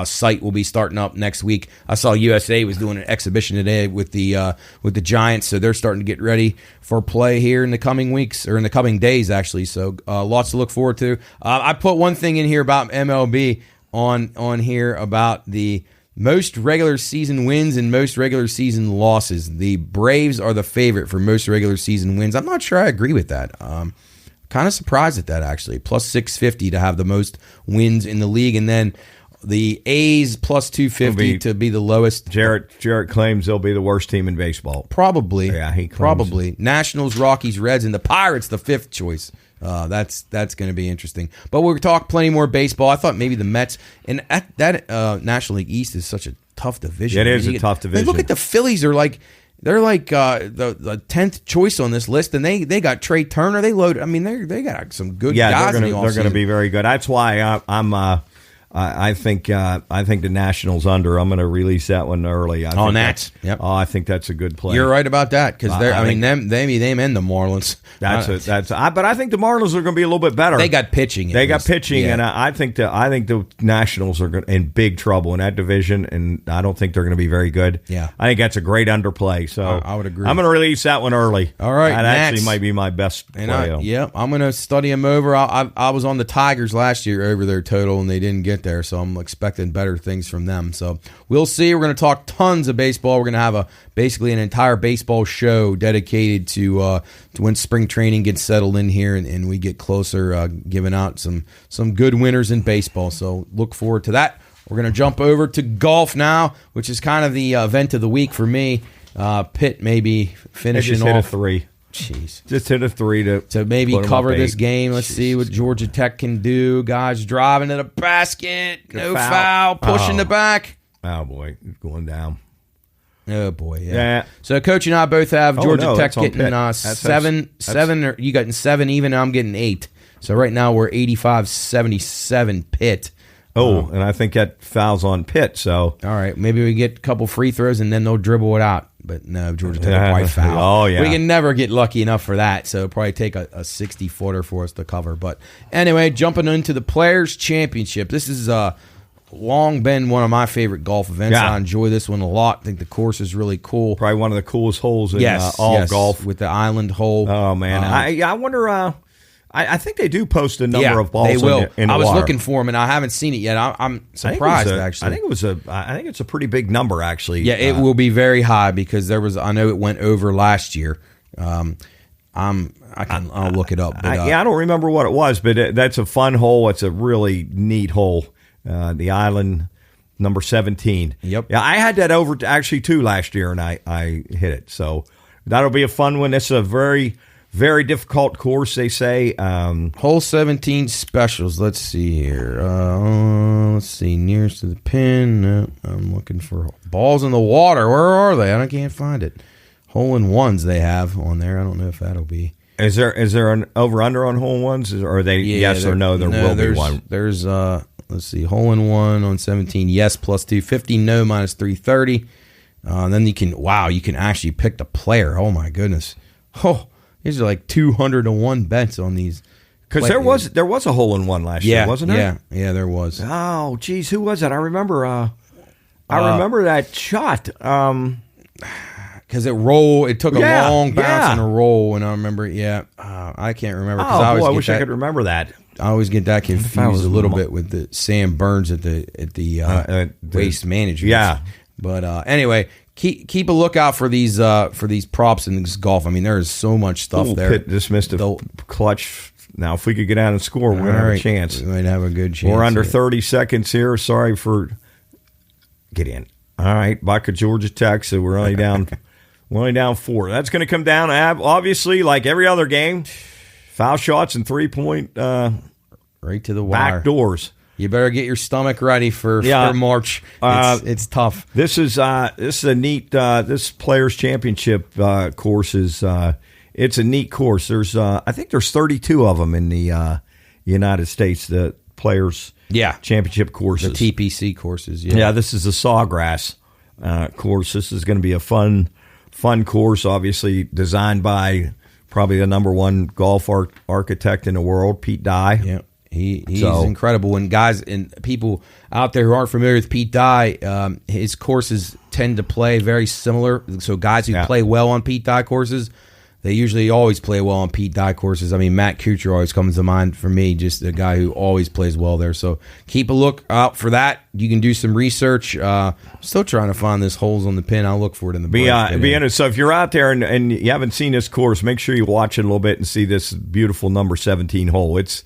site will be starting up next week. I saw USA was doing an exhibition today with the Giants, so they're starting to get ready for play here in the coming weeks or in the coming days, actually. So lots to look forward to. I put one thing in here about MLB on here about the most regular season wins and most regular season losses. The Braves are the favorite for most regular season wins. I'm not sure I agree with that. Kind of surprised at that, actually. Plus 650 to have the most wins in the league, and then the A's plus 250 to be the lowest. Jarrett claims they'll be the worst team in baseball. Probably. Yeah, he claims. Probably. Nationals, Rockies, Reds, and the Pirates the fifth choice. That's going to be interesting. But we'll talk plenty more baseball. I thought maybe the Mets, and that National League East is such a tough division. It is a tough division. Look at the Phillies. They're like the 10th choice on this list, and they got Trey Turner. They loaded. I mean, they got some good guys. They're going to be very good. That's why I think the Nationals under. I'm going to release that one early. Nats. Yep. I think that's a good play. You're right about that because them and the Marlins. But I think the Marlins are going to be a little bit better. They got pitching. And I think the Nationals are in big trouble in that division, and I don't think they're going to be very good. Yeah, I think that's a great underplay. So I would agree. I'm going to release that one early. All right, that actually might be my best play. I'm going to study them over. I was on the Tigers last year over their total, and they didn't get there, so I'm expecting better things from them. So we'll see. We're going to talk tons of baseball. We're going to have basically an entire baseball show dedicated to when spring training gets settled in here and we get closer, giving out some good winners in baseball. So look forward to that. We're going to jump over to golf now, which is kind of the event of the week for me. Pitt maybe finishing hit off. A 3. Jeez. Just hit a 3 to maybe cover this game. Let's see what Georgia Tech can do. Guys driving to the basket. Good no foul. Pushing the back. Oh, boy. Going down. Oh, boy. Yeah. So, Coach and I both have Georgia Tech getting 7, or you getting 7 even. I'm getting 8. So, right now we're 85-77 Pitt. And I think that fouls on Pitt. So, all right, maybe we get a couple free throws and then they'll dribble it out. But no, Georgia Tech will probably foul. Oh, yeah. We can never get lucky enough for that, so it'll probably take a 60-footer for us to cover. But anyway, jumping into the Players' Championship. This is long been one of my favorite golf events. I enjoy this one a lot. I think the course is really cool. Probably one of the coolest holes in all golf. With the island hole. Oh, man. I wonder... I think they do post a number of balls. They will. In the I was water. looking for them, and I haven't seen it yet. I'm surprised. Actually, I think it's a pretty big number. Actually, yeah, it will be very high because there was. I know it went over last year. I'll look it up. But, I don't remember what it was, but that's a fun hole. It's a really neat hole. The island number 17. Yep. Yeah, I had that over actually too last year, and I hit it. So that'll be a fun one. It's a very difficult course, they say. Hole 17 specials. Let's see here. Let's see. Nearest to the pin. No, I'm looking for balls in the water. Where are they? I can't find it. Hole in ones they have on there. I don't know if that'll be. Is there an over-under on hole in ones? Or are they yes or no? There will be one. There's, let's see. Hole in one on 17. Yes, plus 250. No, minus 330. Then you can actually pick the player. Oh, my goodness. Oh. These are like 200-1 bets on these. Because there was a hole in one last year, wasn't there? Yeah, there was. Oh, geez, who was that? I remember. I remember that shot. Because it took a long bounce and a roll, and I remember. I can't remember. I wish I could remember that. I always get that confused a little bit with the Sam Burns at the Waste Management. Yeah, but anyway. Keep a lookout for these props in this golf. I mean, there is so much stuff there. Pitt just missed a clutch. Now, if we could get out and score, we're going to have a chance. We might have a good chance. We're under 30 seconds here. Sorry for get in. All right, back at Georgia Tech, so we're only down. We're only down 4. That's going to come down, obviously, like every other game. Foul shots and 3-point right to the wire. Back doors. You better get your stomach ready for March. It's tough. This is a neat. This Players Championship course is it's a neat course. There's I think there's 32 of them in the United States. The Players Championship courses, the TPC courses. Yeah, this is a Sawgrass course. This is going to be a fun course. Obviously designed by probably the number 1 golf architect in the world, Pete Dye. Yeah. He's incredible. And guys and people out there who aren't familiar with Pete Dye, his courses tend to play very similar. So guys who play well on Pete Dye courses, they usually always play well on Pete Dye courses. I mean, Matt Kuchar always comes to mind for me, just a guy who always plays well there. So keep a look out for that. You can do some research. Still trying to find this holes on the pin. I'll look for it in the break. So if you're out there and you haven't seen this course, make sure you watch it a little bit and see this beautiful number 17 hole. It's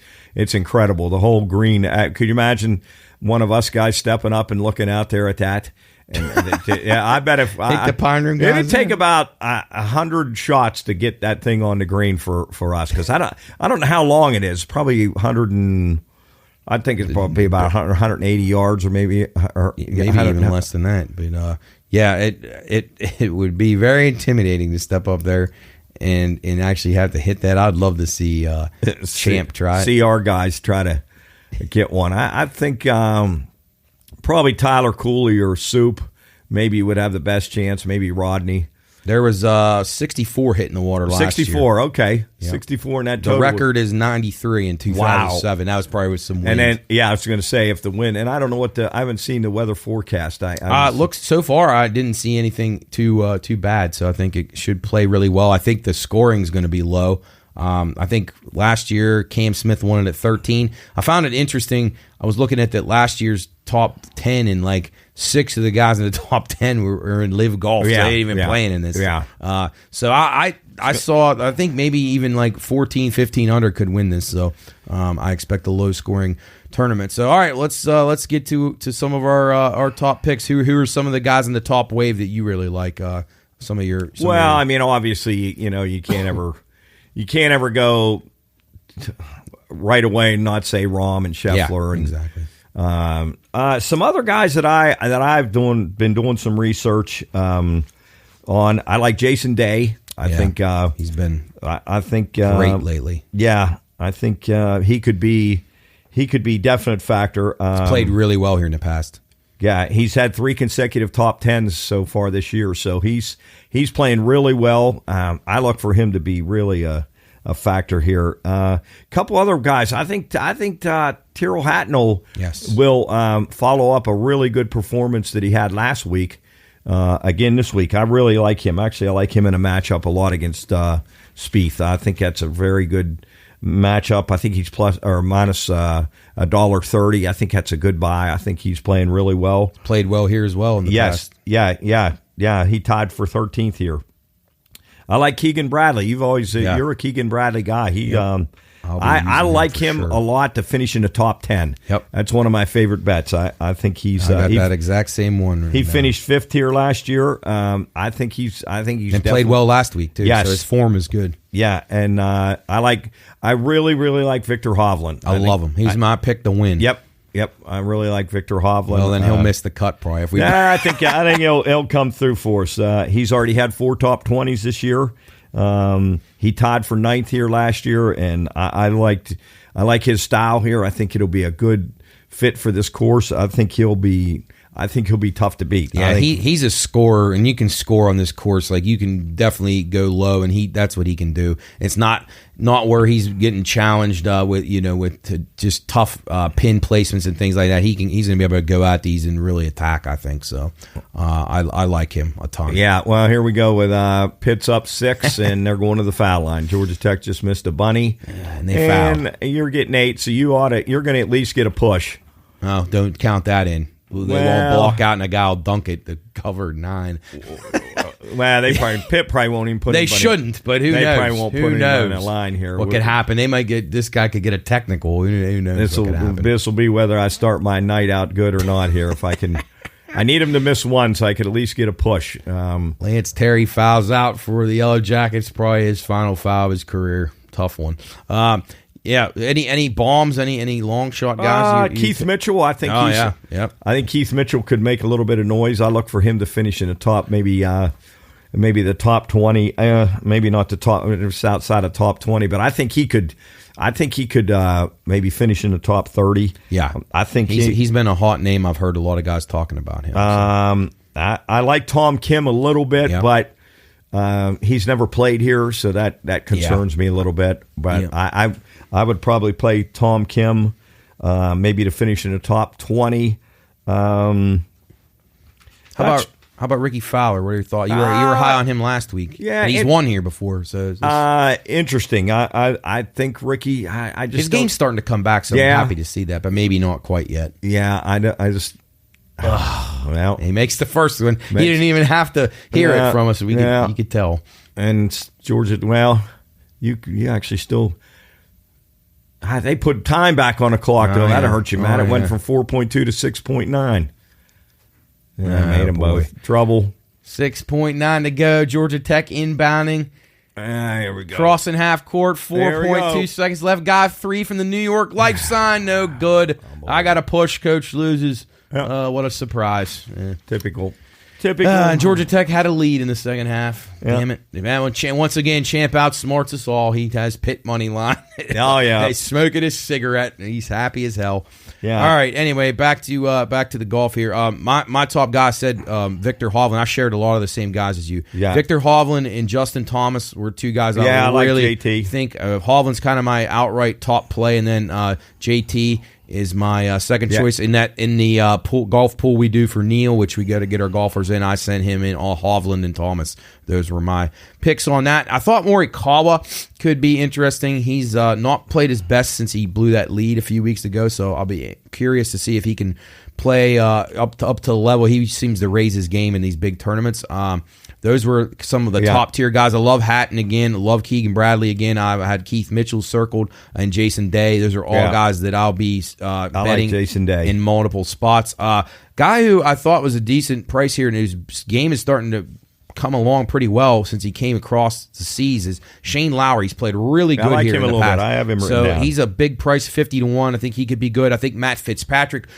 incredible. The whole green. Could you imagine one of us guys stepping up and looking out there at that? And I bet if the Pine Room guys, it'd take about 100 shots to get that thing on the green for us, because I don't know how long it is. Probably 100 and I think it's probably about 180 yards or maybe even less than that. But it would be very intimidating to step up there and actually have to hit that. I'd love to see Champ try it. See our guys try to get one. I think probably Tyler Cooley or Soup maybe would have the best chance. Maybe Rodney. There was 64 hitting the water last 64, year. Okay. Yep. 64 in that total. The record is 93 in 2007. Wow. That was probably with some wind. And then, I was going to say, if the wind, and I don't know I haven't seen the weather forecast. Looks so far, I didn't see anything too bad, so I think it should play really well. I think the scoring is going to be low. I think last year Cam Smith won it at 13. I found it interesting. I was looking at that last year's top 10, and like 6 of the guys in the top 10 were in live golf. So they ain't even playing in this. Yeah. So I think maybe even like 14, 15 under could win this. So I expect a low scoring tournament. So all right, let's get to some of our top picks. Who are some of the guys in the top wave that you really like? I mean, obviously, you can't ever go right away and not say Rahm and Scheffler. Yeah, exactly. Some other guys that I've been doing some research on. I like Jason Day. I think he's been. I think great lately. Yeah, I think he could be definite factor. He's played really well here in the past. Yeah, he's had 3 consecutive top 10s so far this year, so he's playing really well. I look for him to be really a factor here. A couple other guys. I think Tyrrell Hatton will follow up a really good performance that he had last week. Again this week. I really like him. Actually, I like him in a matchup a lot against Spieth. I think that's a very good matchup. I think he's plus or minus $1.30. I think that's a good buy. I think he's playing really well. Played well here as well in the past. Yeah. He tied for 13th here. I like Keegan Bradley. You're a Keegan Bradley guy. I like him a lot to finish in the top 10. Yep. That's one of my favorite bets. I think he's I got that exact same one. He finished 5th here last year. I think he's and played well last week too. Yes. So his form is good. Yeah, and I really like Victor Hovland. I love him. He's my pick to win. Yep. I really like Victor Hovland. Well, then he'll miss the cut probably. If we I think he'll come through for us. He's already had 4 top 20s this year. He tied for 9th here last year, and I like his style here. I think it'll be a good fit for this course. I think he'll be tough to beat. Yeah, he's a scorer, and you can score on this course. Like, you can definitely go low, and that's what he can do. It's not where he's getting challenged with just tough pin placements and things like that. He's going to be able to go at these and really attack, I think. So I like him a ton. Yeah, well, here we go with Pitt's up 6, and they're going to the foul line. Georgia Tech just missed a bunny, and they fouled. You're getting 8, so you're going to at least get a push. Oh, don't count that in. They won't block out, and a guy will dunk it to cover 9. Well, Pitt probably won't even put. They shouldn't, but who knows? They probably won't put him on a line here. What could happen? This guy could get a technical. Who knows? This will be whether I start my night out good or not here. If I can, I need him to miss one so I could at least get a push. Lance Terry fouls out for the Yellow Jackets. Probably his final foul of his career. Tough one. Yeah. Any bombs? Any long shot guys? Keith Mitchell. I think. I think Keith Mitchell could make a little bit of noise. I look for him to finish in the top, maybe the top 20. Maybe not the top, just outside of top 20. But I think he could. Maybe finish in the top 30. Yeah, I think he's been a hot name. I've heard a lot of guys talking about him. I like Tom Kim a little bit, but. He's never played here, so that concerns me a little bit. But I would probably play Tom Kim, maybe to finish in the top 20. How about Ricky Fowler? What are your thoughts? You were high on him last week. Yeah, and he's won here before. So interesting. I think Ricky. His game's starting to come back, so I'm happy to see that, but maybe not quite yet. Yeah, I just. Well, he makes the first one. He didn't even have to hear it from us. You could tell. And Georgia, well, you actually still. They put time back on the clock, though. That'll hurt you, man. It went from 4.2 to 6.9. Yeah, made them both trouble. 6.9 to go. Georgia Tech inbounding. Here we go. Crossing half court, 4.2 seconds left. Guy 3 from the New York life sign. No good. I got a push. Coach loses. What a surprise. Typical. Georgia Tech had a lead in the second half. Damn it. Once again, Champ outsmarts us all. He has Pitt money line. Oh, yeah. He's smoking his cigarette. And he's happy as hell. Yeah. All right. Anyway, back to the golf here. My top guy said Victor Hovland. I shared a lot of the same guys as you. Yeah. Victor Hovland and Justin Thomas were 2 guys I really like JT. think Hovland's kind of my outright top play, and then JT is my second choice in the golf pool we do for Neil, which we got to get our golfers in. I sent him in all Hovland and Thomas. Those were my picks on that. I thought Morikawa could be interesting. He's not played his best since he blew that lead a few weeks ago, so I'll be curious to see if he can play up to the level. He seems to raise his game in these big tournaments. Those were some of the top-tier guys. I love Hatton again. I love Keegan Bradley again. I had Keith Mitchell circled and Jason Day. Those are all guys that I'll be betting like Jason Day in multiple spots. Guy who I thought was a decent price here, and his game is starting to come along pretty well since he came across the seas, is Shane Lowry. He's played really good here in the the past. Bit. I have him so down. He's a big price, 50-1. I think he could be good. I think Matt Fitzpatrick.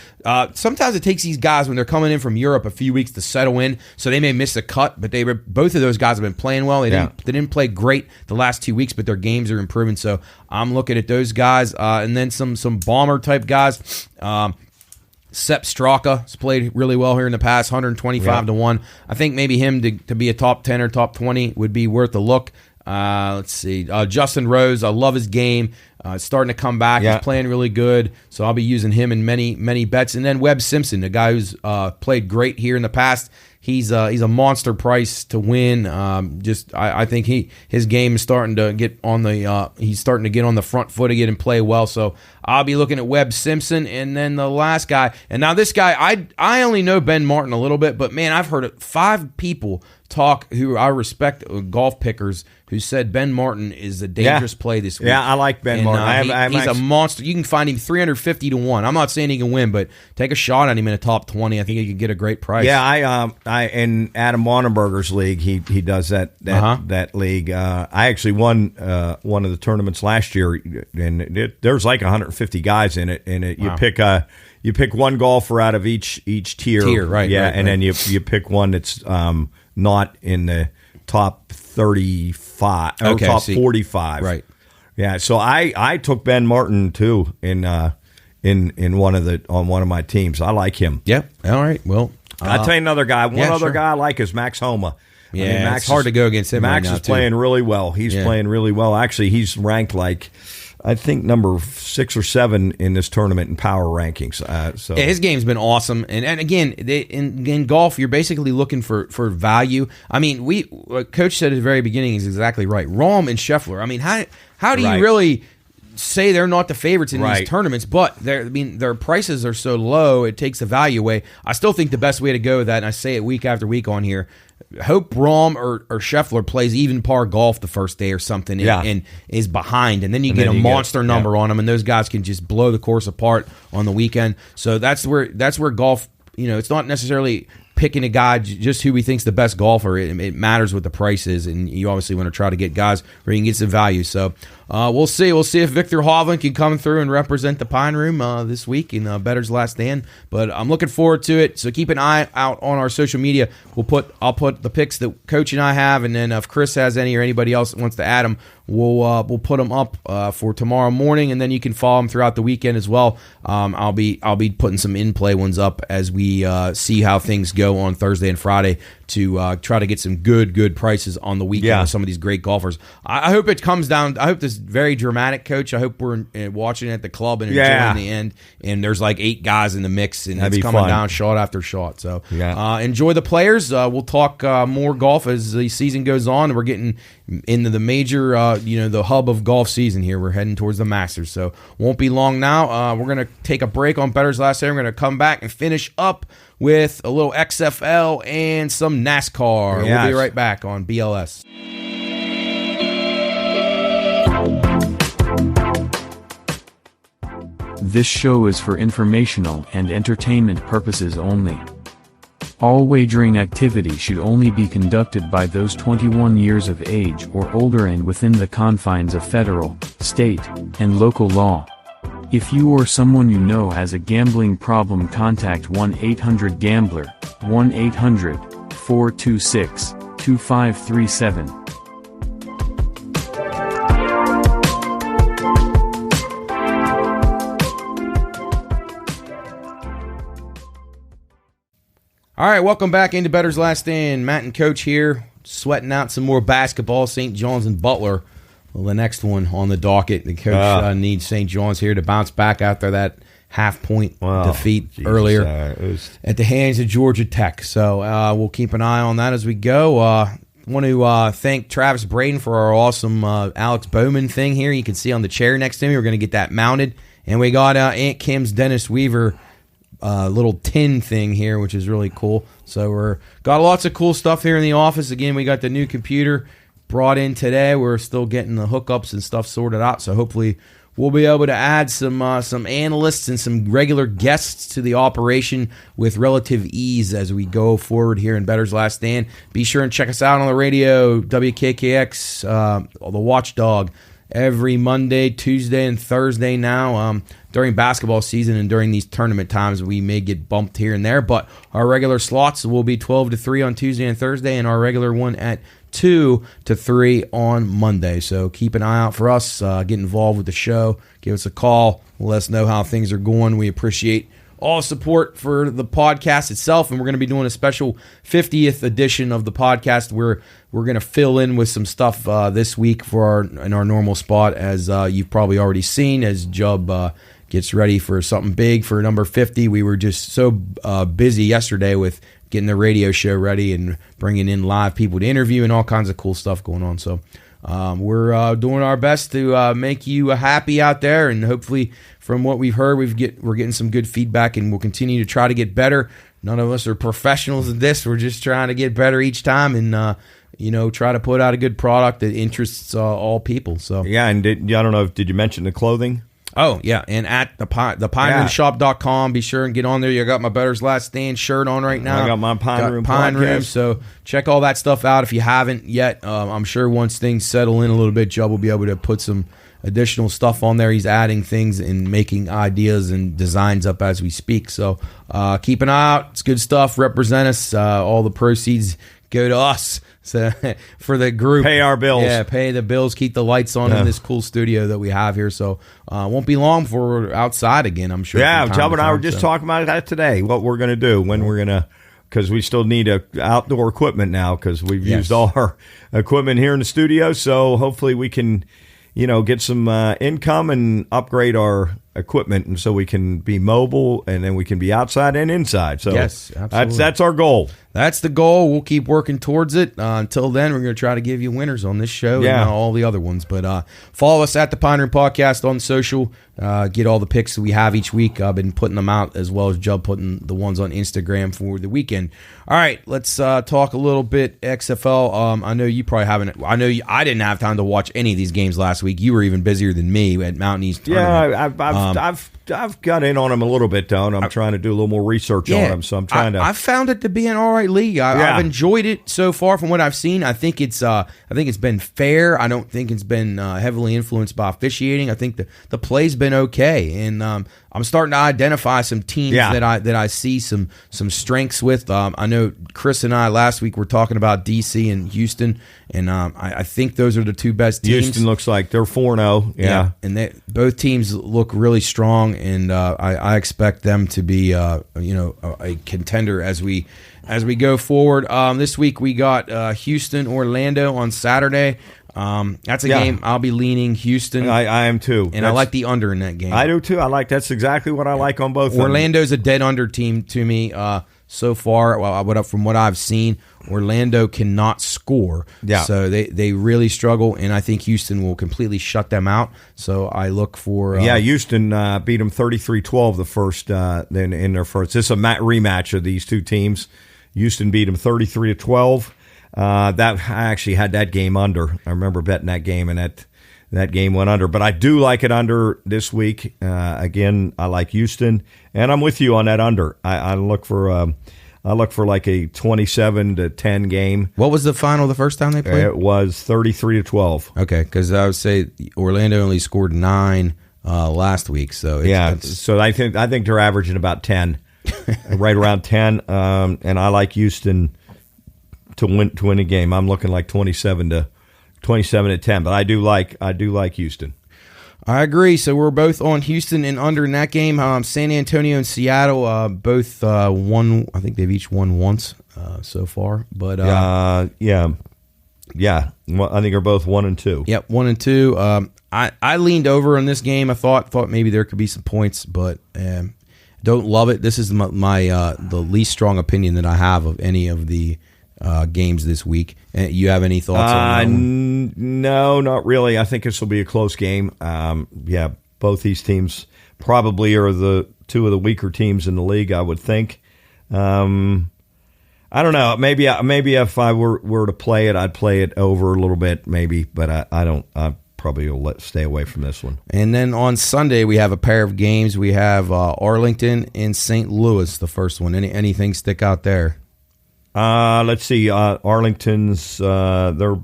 Sometimes it takes these guys when they're coming in from Europe a few weeks to settle in, so they may miss a cut. But both of those guys have been playing well. They didn't play great the last 2 weeks, but their games are improving. So I'm looking at those guys, and then some bomber type guys. Sepp Straka has played really well here in the past, 125-1. I think maybe him to be a top 10 or top 20 would be worth a look. Let's see. Justin Rose, I love his game. Starting to come back. He's playing really good, so I'll be using him in many bets. And then Webb Simpson, a guy who's played great here in the past. He's a monster price to win. I think his game is starting to get on the he's starting to get on the front foot again and play well. So I'll be looking at Webb Simpson, and then the last guy. And now this guy, I only know Ben Martin a little bit, but man, I've heard 5 people talk who I respect, golf pickers, who said Ben Martin is a dangerous play this week. Yeah, I like Ben Martin. He's a monster. You can find him 350-1. I'm not saying he can win, but take a shot at him in a top 20. I think he could get a great price. Yeah, I in Adam Wannenberger's league, he does that league. I actually won one of the tournaments last year, and there's like 150 guys in it, and you pick one golfer out of each tier, right? Yeah, right, and then you pick one that's not in the top 35 or top 45. Right. Yeah. So I took Ben Martin too in one of my teams. I like him. Yep. All right. Well, I'll tell you another guy. One other guy I like is Max Homa. Yeah, Max it's hard to go against him. Max right now, is playing really well. He's playing really well. Actually, he's ranked like, I think, number 6 or 7 in this tournament in power rankings. So his game's been awesome. And again, in golf, you're basically looking for value. I mean, what Coach said at the very beginning is exactly right. Rahm and Scheffler. I mean, how do you really say they're not the favorites in these tournaments? But their prices are so low, it takes the value away. I still think the best way to go with that, and I say it week after week on here, hope Rahm or Scheffler plays even par golf the first day or something and is behind, and then you get a monster number on them, and those guys can just blow the course apart on the weekend. So that's where golf, it's not necessarily picking a guy just who we think's the best golfer. It matters what the price is, and you obviously want to try to get guys where you can get some value. So we'll see. We'll see if Victor Hovland can come through and represent the Pine Room this week in Bettor's Last Stand. But I'm looking forward to it. So keep an eye out on our social media. I'll put the picks that Coach and I have, and then if Chris has any or anybody else that wants to add them, we'll put them up for tomorrow morning, and then you can follow them throughout the weekend as well. I'll be putting some in play ones up as we see how things go on Thursday and Friday to try to get some good prices on the weekend with some of these great golfers. I hope it comes down. I hope this is very dramatic, Coach. I hope we're watching it at the club and enjoying the end, and there's like 8 guys in the mix, and it's coming down shot after shot. So enjoy the players. We'll talk more golf as the season goes on. We're getting into the major, the hub of golf season here. We're heading towards the Masters, so won't be long now. We're going to take a break on Bettor's Last Day. We're going to come back and finish up with a little XFL and some NASCAR. We'll be right back on BLS. This show is for informational and entertainment purposes only. All wagering activity should only be conducted by those 21 years of age or older and within the confines of federal, state, and local law. If you or someone you know has a gambling problem, contact 1-800-GAMBLER, 1-800-426-2537. All right, welcome back into Bettor's Last Stand. Matt and Coach here, sweating out some more basketball. St. John's and Butler. Well, the next one on the docket. The coach needs St. John's here to bounce back after that half-point defeat earlier at the hands of Georgia Tech. So we'll keep an eye on that as we go. Want to thank Travis Braden for our awesome Alex Bowman thing here. You can see on the chair next to me. We're going to get that mounted. And we got Aunt Kim's Dennis Weaver little tin thing here, which is really cool. So we're got lots of cool stuff here in the office. Again, we got the new computer brought in today. We're still getting the hookups and stuff sorted out. So hopefully we'll be able to add some analysts and some regular guests to the operation with relative ease as we go forward here in Bettor's Last Stand. Be sure and check us out on the radio, WKKX, the Watchdog, every Monday, Tuesday, and Thursday now. During basketball season and during these tournament times, we may get bumped here and there, but our regular slots will be 12 to 3 on Tuesday and Thursday, and our regular one at 2 to 3 on Monday. So keep an eye out for us. Get involved with the show. Give us a call. Let us know how things are going. We appreciate all support for the podcast itself, and we're going to be doing a special 50th edition of the podcast where we're going to fill in with some stuff this week in our normal spot, as you've probably already seen, as Jubb gets ready for something big for number 50. We were just so busy yesterday with getting the radio show ready and bringing in live people to interview and all kinds of cool stuff going on. So we're doing our best to make you happy out there, and hopefully from what we've heard, we're getting some good feedback, and we'll continue to try to get better. None of us are professionals at this. We're just trying to get better each time and try to put out a good product that interests all people. So yeah, and I don't know, did you mention the clothing? Oh, yeah, and at thepineroomshop.com, be sure and get on there. You got my Bettor's Last Stand shirt on right now. I got my Pine Room. So check all that stuff out if you haven't yet. I'm sure once things settle in a little bit, Jubb will be able to put some additional stuff on there. He's adding things and making ideas and designs up as we speak. So keep an eye out. It's good stuff. Represent us. All the proceeds go to us. So for the group, pay our bills. Yeah, pay the bills, keep the lights on in this cool studio that we have here. So won't be long before we're outside again, I'm sure. Yeah, Chubb and I were just talking about that today, what we're going to do, when we're going to, because we still need outdoor equipment now, because we've used all our equipment here in the studio. So hopefully we can, get some income and upgrade our equipment, and so we can be mobile, and then we can be outside and inside. So yes, absolutely. That's our goal. That's the goal. We'll keep working towards it. Until then, we're going to try to give you winners on this show and all the other ones. But follow us at the Pine Room Podcast on social. Get all the picks that we have each week. I've been putting them out, as well as Jubb putting the ones on Instagram for the weekend. All right, let's talk a little bit XFL. I know you probably haven't. I didn't have time to watch any of these games last week. You were even busier than me at Mountain East Tournament. Yeah, I've got in on them a little bit, though, and I'm trying to do a little more research on them. So I'm trying to. I've found it to be an all right league. I've enjoyed it so far from what I've seen. I think it's been fair. I don't think it's been heavily influenced by officiating. I think the play's been okay, and I'm starting to identify some teams that I see some strengths with. I know Chris and I last week were talking about DC and Houston, and I think those are the two best teams. Houston looks like they're 4-0. Yeah, and both teams look really strong, and I expect them to be a contender as we go forward. This week we got Houston, Orlando on Saturday. That's a game I'll be leaning Houston. I am too, and I like the under in that game. I do too. That's exactly what I like on both. Orlando's a dead under team to me so far. From what I've seen, Orlando cannot score. Yeah, so they really struggle, and I think Houston will completely shut them out. So I look for Houston beat them 33-12 the first then in their first. This is a rematch of these two teams. Houston beat them 33-12. I actually had that game under. I remember betting that game, and that game went under. But I do like it under this week. Again, I like Houston, and I'm with you on that under. I look for like a 27-10 game. What was the final the first time they played? It was 33-12. Okay, because I would say Orlando only scored 9 last week. So so I think they're averaging about 10. Right around 10, and I like Houston to win a game. I'm looking like 27-10, but I do like Houston. I agree. So we're both on Houston and under in that game. San Antonio and Seattle both won. I think they've each won once so far. But yeah. Well, I think they're both 1-2. Yep, 1-2. I leaned over in this game. I thought maybe there could be some points, but don't love it. This is my the least strong opinion that I have of any of the games this week. You have any thoughts on that one? No, not really. I think this will be a close game. Both these teams probably are the two of the weaker teams in the league, I would think. I don't know. Maybe if I were to play it, I'd play it over a little bit, maybe. But I don't. I probably will stay away from this one. And then on Sunday we have a pair of games. We have Arlington and St. Louis. The first one. Anything stick out there? Let's see. Arlington's. They're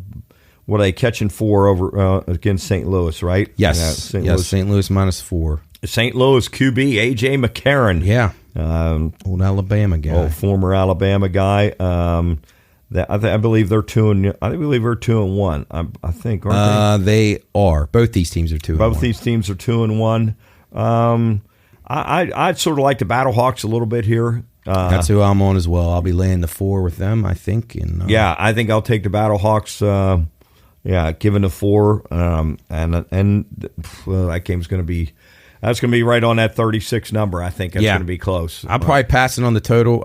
what are they catching 4 over against St. Louis, right? Yes. St. Louis -4. St. Louis QB A.J. McCarron. Yeah. Old Alabama guy. Former Alabama guy. I believe they're 2-1. I think, aren't they? They are. Both these teams are 2-1. Both these teams are 2-1. I'd sort of like the Battlehawks a little bit here. That's who I'm on as well. I'll be laying the 4 with them, I think. And I think I'll take the Battlehawks. Given the 4, and that game's going to be. That's going to be right on that 36 number. I think it's going to be close. I'm probably passing on the total.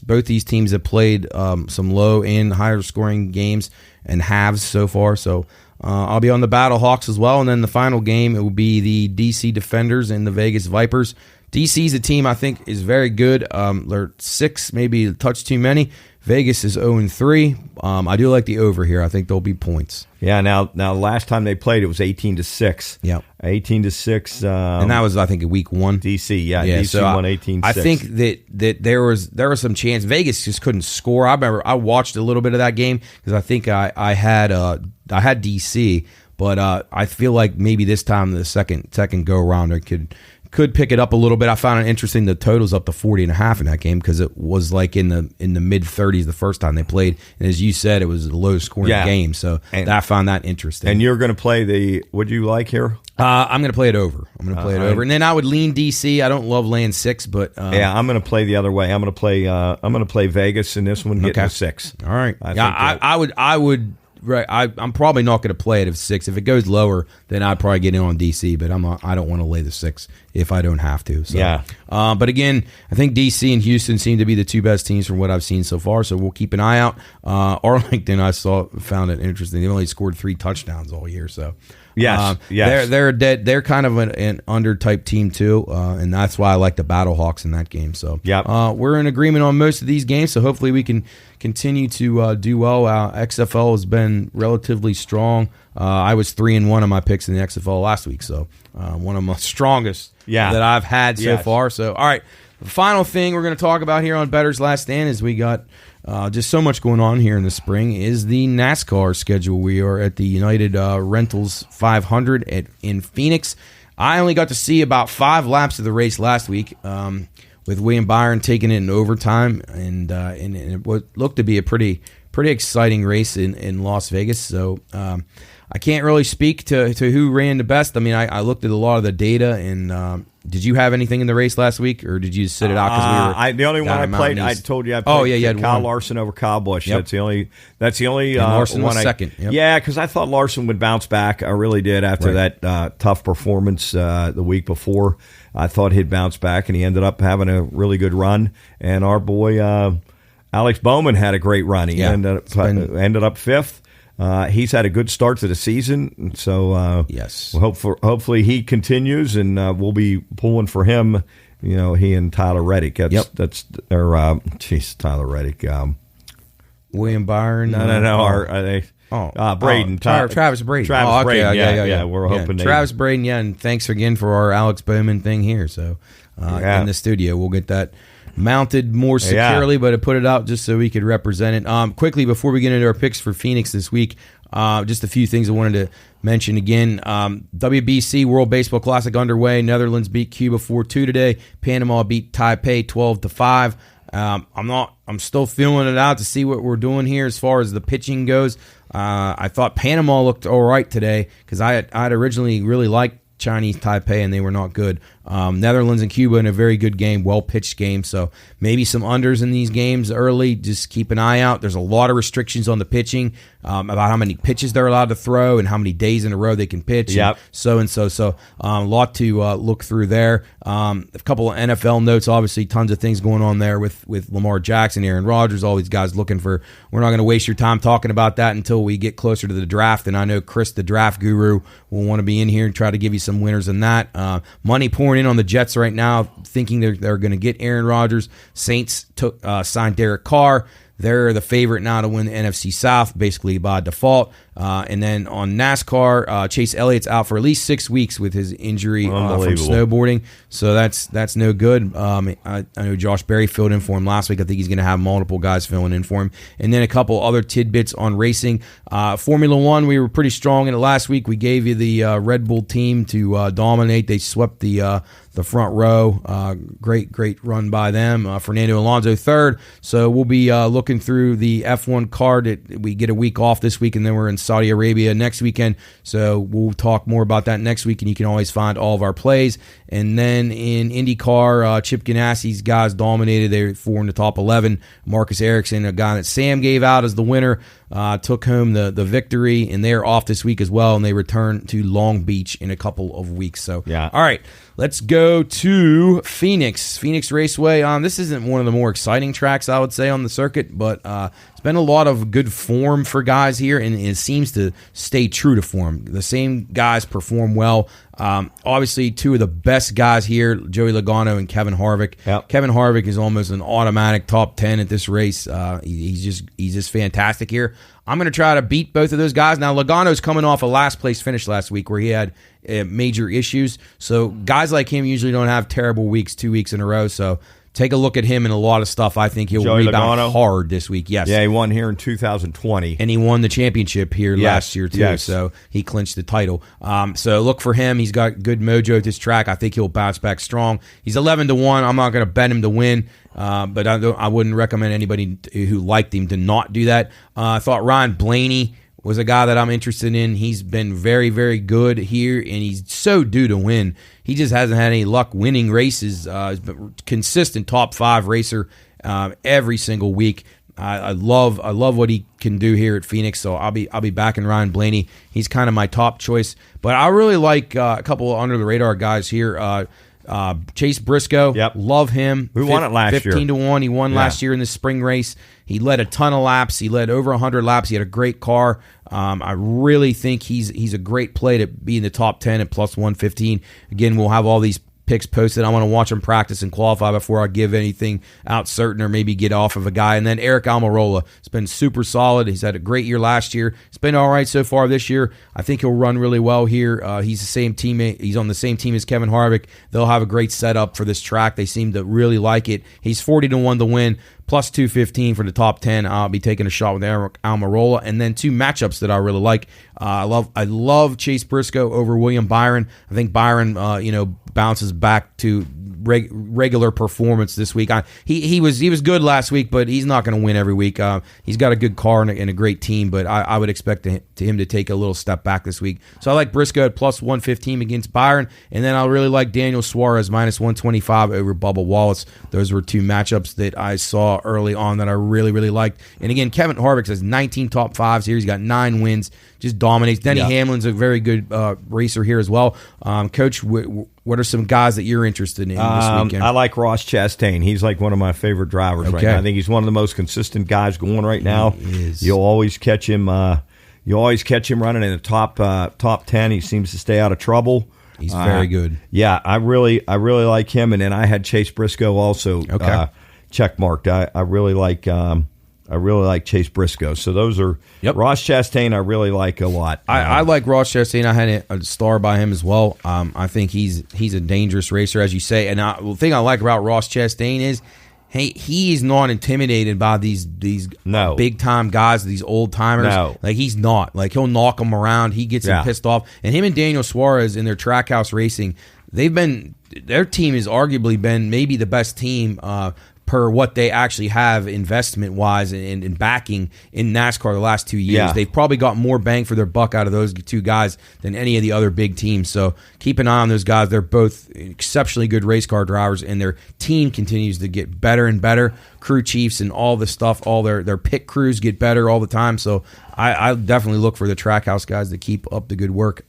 Both these teams have played some low and higher scoring games and halves so far. So I'll be on the Battlehawks as well. And then the final game, it will be the DC Defenders and the Vegas Vipers. DC's a team I think is very good. They're 6, maybe a touch too many. Vegas is 0-3. I do like the over here. I think there'll be points. Yeah. Now, last time they played, it was 18-6. Yeah, 18-6. And that was, I think, in week 1. DC. Yeah. DC so won 18-6. I think that there was some chance. Vegas just couldn't score. I remember I watched a little bit of that game because I think I had DC, but I feel like maybe this time the second go around I could pick it up a little bit. I found it interesting. The total's up to 40.5 in that game because it was like in the mid 30s the first time they played, and as you said, it was a low scoring game. So I found that interesting. And you're going to play the? Would you like here? I'm going to play it over. And then I would lean DC. I don't love laying 6, but I'm going to play the other way. I'm going to play Vegas in this one. Getting a 6. All right. I would. Right, I'm probably not going to play it at 6. If it goes lower, then I'd probably get in on DC. But I don't want to lay the 6 if I don't have to. So. Yeah. But again, I think DC and Houston seem to be the 2 best teams from what I've seen so far. So we'll keep an eye out. Arlington, found it interesting. They only scored 3 touchdowns all year. So yes. They're kind of an under type team too, and that's why I like the Battlehawks in that game. So we're in agreement on most of these games. So hopefully we can continue to do well. XFL has been relatively strong. I was 3-1 on my picks in the XFL last week, so one of my strongest that I've had so far. So, all right, the final thing we're going to talk about here on Bettor's Last Stand is we got just so much going on here in the spring is the NASCAR schedule. We are at the United Rentals 500 in Phoenix. I only got to see about 5 laps of the race last week. With William Byron taking it in overtime, and it looked to be a pretty exciting race in Las Vegas. So I can't really speak to who ran the best. I mean, I looked at a lot of the data, and did you have anything in the race last week, or did you just sit it out because we were? The only one I played, I told you I played Kyle Larson over Kyle Busch. Yep. That's the only Larson one was second. Yep. Yeah, because I thought Larson would bounce back. I really did after that tough performance the week before. I thought he'd bounce back, and he ended up having a really good run. And our boy Alex Bowman had a great run. He ended up 5th. He's had a good start to the season, so yes. Hopefully he continues, and we'll be pulling for him. You know, he and Tyler Reddick. That's Tyler Reddick. William Byron. No. Braden. Travis Braden. Travis Braden. Yeah. We're hoping Travis Braden. Yeah, and thanks again for our Alex Bowman thing here. So in the studio, we'll get that mounted more securely, but I put it out just so we could represent it. Quickly, before we get into our picks for Phoenix this week, just a few things I wanted to mention again. WBC World Baseball Classic underway. Netherlands beat Cuba 4-2 today. Panama beat Taipei 12-5. I'm still feeling it out to see what we're doing here as far as the pitching goes. I thought Panama looked all right today because I had originally really liked Chinese Taipei and they were not good. Netherlands and Cuba in a very good game, well-pitched game. So maybe some unders in these games early. Just keep an eye out. There's a lot of restrictions on the pitching about how many pitches they're allowed to throw and how many days in a row they can pitch. Yep. So a lot to look through there. A couple of NFL notes, obviously tons of things going on there with Lamar Jackson, Aaron Rodgers, all these guys looking for. We're not going to waste your time talking about that until we get closer to the draft. And I know Chris, the draft guru, will want to be in here and try to give you some winners in that. Money pouring in on the Jets right now, thinking they're going to get Aaron Rodgers. Saints signed Derek Carr. They're the favorite now to win the NFC South, basically by default. And then on NASCAR, Chase Elliott's out for at least 6 weeks with his injury from snowboarding. So that's no good. I know Josh Berry filled in for him last week. I think he's going to have multiple guys filling in for him. And then a couple other tidbits on racing. Formula One, we were pretty strong in it last week. We gave you the Red Bull team to dominate. They swept the front row. Great run by them. Fernando Alonso third. So we'll be looking through the F1 card. We get a week off this week, and then we're in Saudi Arabia next weekend. So we'll talk more about that next week, and you can always find all of our plays. And then in IndyCar, Chip Ganassi's guys dominated. They were 4 in the top 11. Marcus Ericsson, a guy that Sam gave out as the winner, took home the victory, and they're off this week as well, and they return to Long Beach in a couple of weeks. So, yeah. All right, let's go to Phoenix Raceway. This isn't one of the more exciting tracks, I would say, on the circuit, but it's been a lot of good form for guys here, and it seems to stay true to form. The same guys perform well. Obviously, two of the best guys here, Joey Logano and Kevin Harvick. Yep. Kevin Harvick is almost an automatic top 10 at this race. He's just fantastic here. I'm going to try to beat both of those guys. Now, Logano's coming off a last place finish last week where he had major issues. So guys like him usually don't have terrible weeks 2 weeks in a row. So take a look at him in a lot of stuff. I think he'll rebound hard this week. Yes. Yeah, he won here in 2020. And he won the championship here last year, too. Yes. So he clinched the title. So look for him. He's got good mojo at this track. I think he'll bounce back strong. He's 11-1. I'm not going to bet him to win. But I wouldn't recommend anybody who liked him to not do that. I thought Ryan Blaney was a guy that I'm interested in. He's been very, very good here, and he's so due to win. He just hasn't had any luck winning races. He's been a consistent top 5 racer every single week. I love what he can do here at Phoenix. So I'll be backing Ryan Blaney. He's kind of my top choice. But I really like a couple of under the radar guys here. Chase Briscoe, love him. We won it last year. 15-1. He won last year in the spring race. He led a ton of laps. He led over 100 laps. He had a great car. I really think he's a great play to be in the top 10 at plus 115. Again, we'll have all these picks posted. I want to watch him practice and qualify before I give anything out certain or maybe get off of a guy. And then Eric Almirola has been super solid. He's had a great year last year. It's been all right so far this year. I think he'll run really well here. He's the same teammate. He's on the same team as Kevin Harvick. They'll have a great setup for this track. They seem to really like it. He's 40-1 to win. Plus 215 for the top 10. I'll be taking a shot with Eric Almirola. And then two matchups that I really like. I love Chase Briscoe over William Byron. I think Byron, bounces back to regular performance this week. He was good last week, but he's not going to win every week. He's got a good car and a great team, but I would expect him to take a little step back this week. So I like Briscoe at plus 115 against Byron, and then I really like Daniel Suarez minus 125 over Bubba Wallace. Those were two matchups that I saw early on that I really, really liked. And again, Kevin Harvick has 19 top 5s here. He's got 9 wins, just dominates. Denny Hamlin's a very good racer here as well. Coach, what are some guys that you're interested in this weekend? I like Ross Chastain. He's like one of my favorite drivers right now. I think he's one of the most consistent guys going right now. He is. You'll always catch him. You always catch him running in the top 10. He seems to stay out of trouble. He's very good. Yeah, I really like him. And then I had Chase Briscoe also check marked. I really like Chase Briscoe. So those are Ross Chastain. I really like a lot. I like Ross Chastain. I had a star by him as well. I think he's a dangerous racer, as you say. And the thing I like about Ross Chastain is, he is not intimidated by these big time guys, these old timers. No. Like he's not. Like he'll knock them around. He gets them pissed off. And him and Daniel Suarez in their Trackhouse Racing, their team has arguably been maybe the best team. per what they actually have investment-wise and backing in NASCAR the last 2 years. Yeah. They've probably got more bang for their buck out of those two guys than any of the other big teams. So keep an eye on those guys. They're both exceptionally good race car drivers, and their team continues to get better and better. Crew chiefs and all the stuff, all their pit crews get better all the time. So I definitely look for the Trackhouse guys to keep up the good work.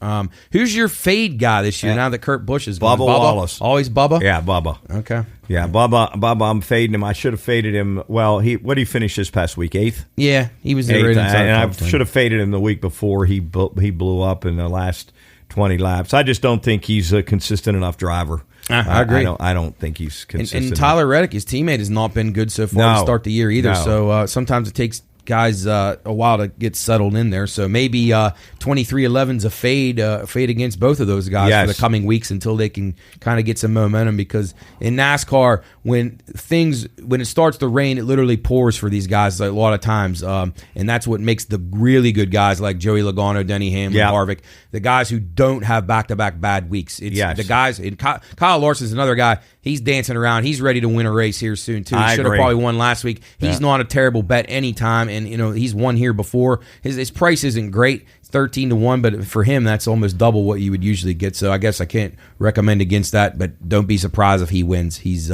Who's your fade guy this year now that Kurt Busch is gone? Bubba Wallace. Always Bubba? Yeah, Bubba. Okay. Yeah, Bubba, I'm fading him. I should have faded him. Well, what did he finish this past week? 8th? Yeah, he was Eighth, right and I should have faded him the week before he blew up in the last 20 laps. I just don't think he's a consistent enough driver. I agree. I don't think he's consistent. And Tyler Reddick, his teammate, has not been good so far to start the year either. No. So sometimes it takes guys a while to get settled in there. So maybe 23-11's a fade against both of those guys for the coming weeks until they can kind of get some momentum, because in NASCAR, when it starts to rain, it literally pours for these guys a lot of times. And that's what makes the really good guys like Joey Logano, Denny Hamlin, Harvick, the guys who don't have back-to-back bad weeks. It's the guys, and Kyle Larson's another guy. He's dancing around. He's ready to win a race here soon, too. He should have probably won last week. He's not a terrible bet anytime, and he's won here before. His price isn't great. It's 13-1, but for him, that's almost double what you would usually get. So I guess I can't recommend against that, but don't be surprised if he wins. He's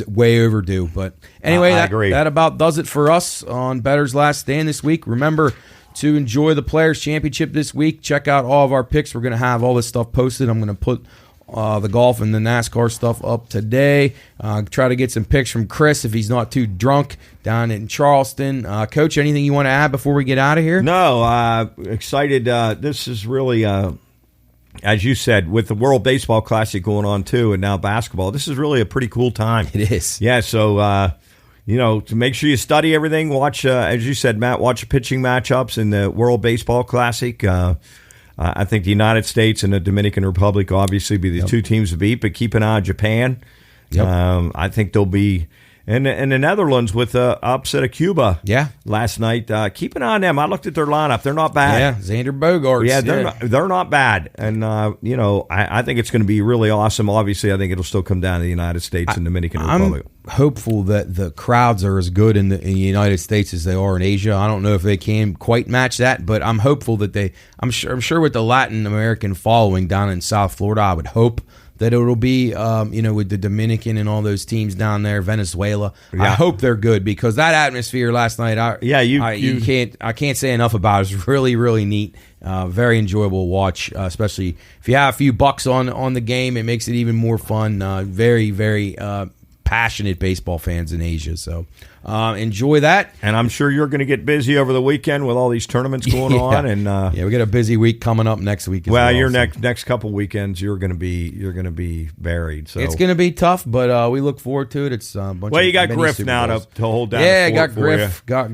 way overdue. But anyway, that about does it for us on Bettor's Last Stand this week. Remember to enjoy the Players' Championship this week. Check out all of our picks. We're going to have all this stuff posted. I'm going to put the golf and the NASCAR stuff up today. Try to get some picks from Chris if he's not too drunk down in Charleston. Coach, anything you want to add before we get out of here? No, excited. This is really, as you said, with the World Baseball Classic going on too, and now basketball, this is really a pretty cool time. It is. Yeah, so to make sure you study everything, watch, as you said, Matt, watch the pitching matchups in the World Baseball Classic. I think the United States and the Dominican Republic obviously be the two teams to beat, but keep an eye on Japan. Yep. I think they'll be in the Netherlands with the upset of Cuba last night. Keep an eye on them. I looked at their lineup. They're not bad. Yeah, Xander Bogaerts. Yeah, they're not bad. And, I think it's going to be really awesome. Obviously, I think it'll still come down to the United States and Dominican Republic. I'm hopeful that the crowds are as good in the United States as they are in Asia. I don't know if they can quite match that, but I'm hopeful that I'm sure with the Latin American following down in South Florida, I would hope that it'll be, with the Dominican and all those teams down there, Venezuela. Yeah. I hope they're good, because that atmosphere last night, I can't say enough about it. It was really, really neat. Very enjoyable to watch, especially if you have a few bucks on the game. It makes it even more fun. Very, very passionate baseball fans in Asia. So enjoy that. And I'm sure you're going to get busy over the weekend with all these tournaments going on. And we got a busy week coming up next week as well. Your next couple weekends you're going to be buried. So it's going to be tough, but we look forward to it. It's a bunch of you got Griff now to hold down. Yeah, got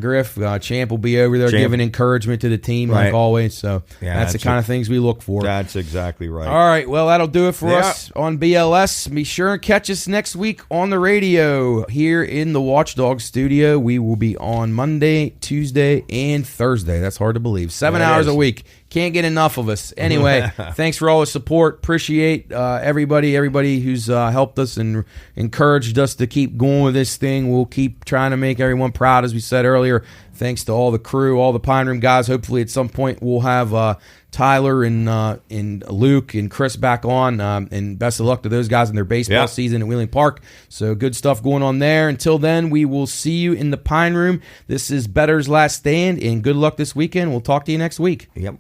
Griff. Champ will be over there giving encouragement to the team like always. So that's the kind of things we look for. That's exactly right. All right, well, that'll do it for us on BLS. Be sure and catch us next week on the radio here in the Watchdog studio. We will be on Monday, Tuesday, and Thursday. That's hard to believe. 7 hours a week. Can't get enough of us. Anyway, thanks for all the support. Appreciate everybody who's helped us and encouraged us to keep going with this thing. We'll keep trying to make everyone proud, as we said earlier. Thanks to all the crew, all the Pine Room guys. Hopefully at some point we'll have Tyler and Luke and Chris back on. And best of luck to those guys in their baseball season at Wheeling Park. So good stuff going on there. Until then, we will see you in the Pine Room. This is Bettor's Last Stand, and good luck this weekend. We'll talk to you next week. Yep.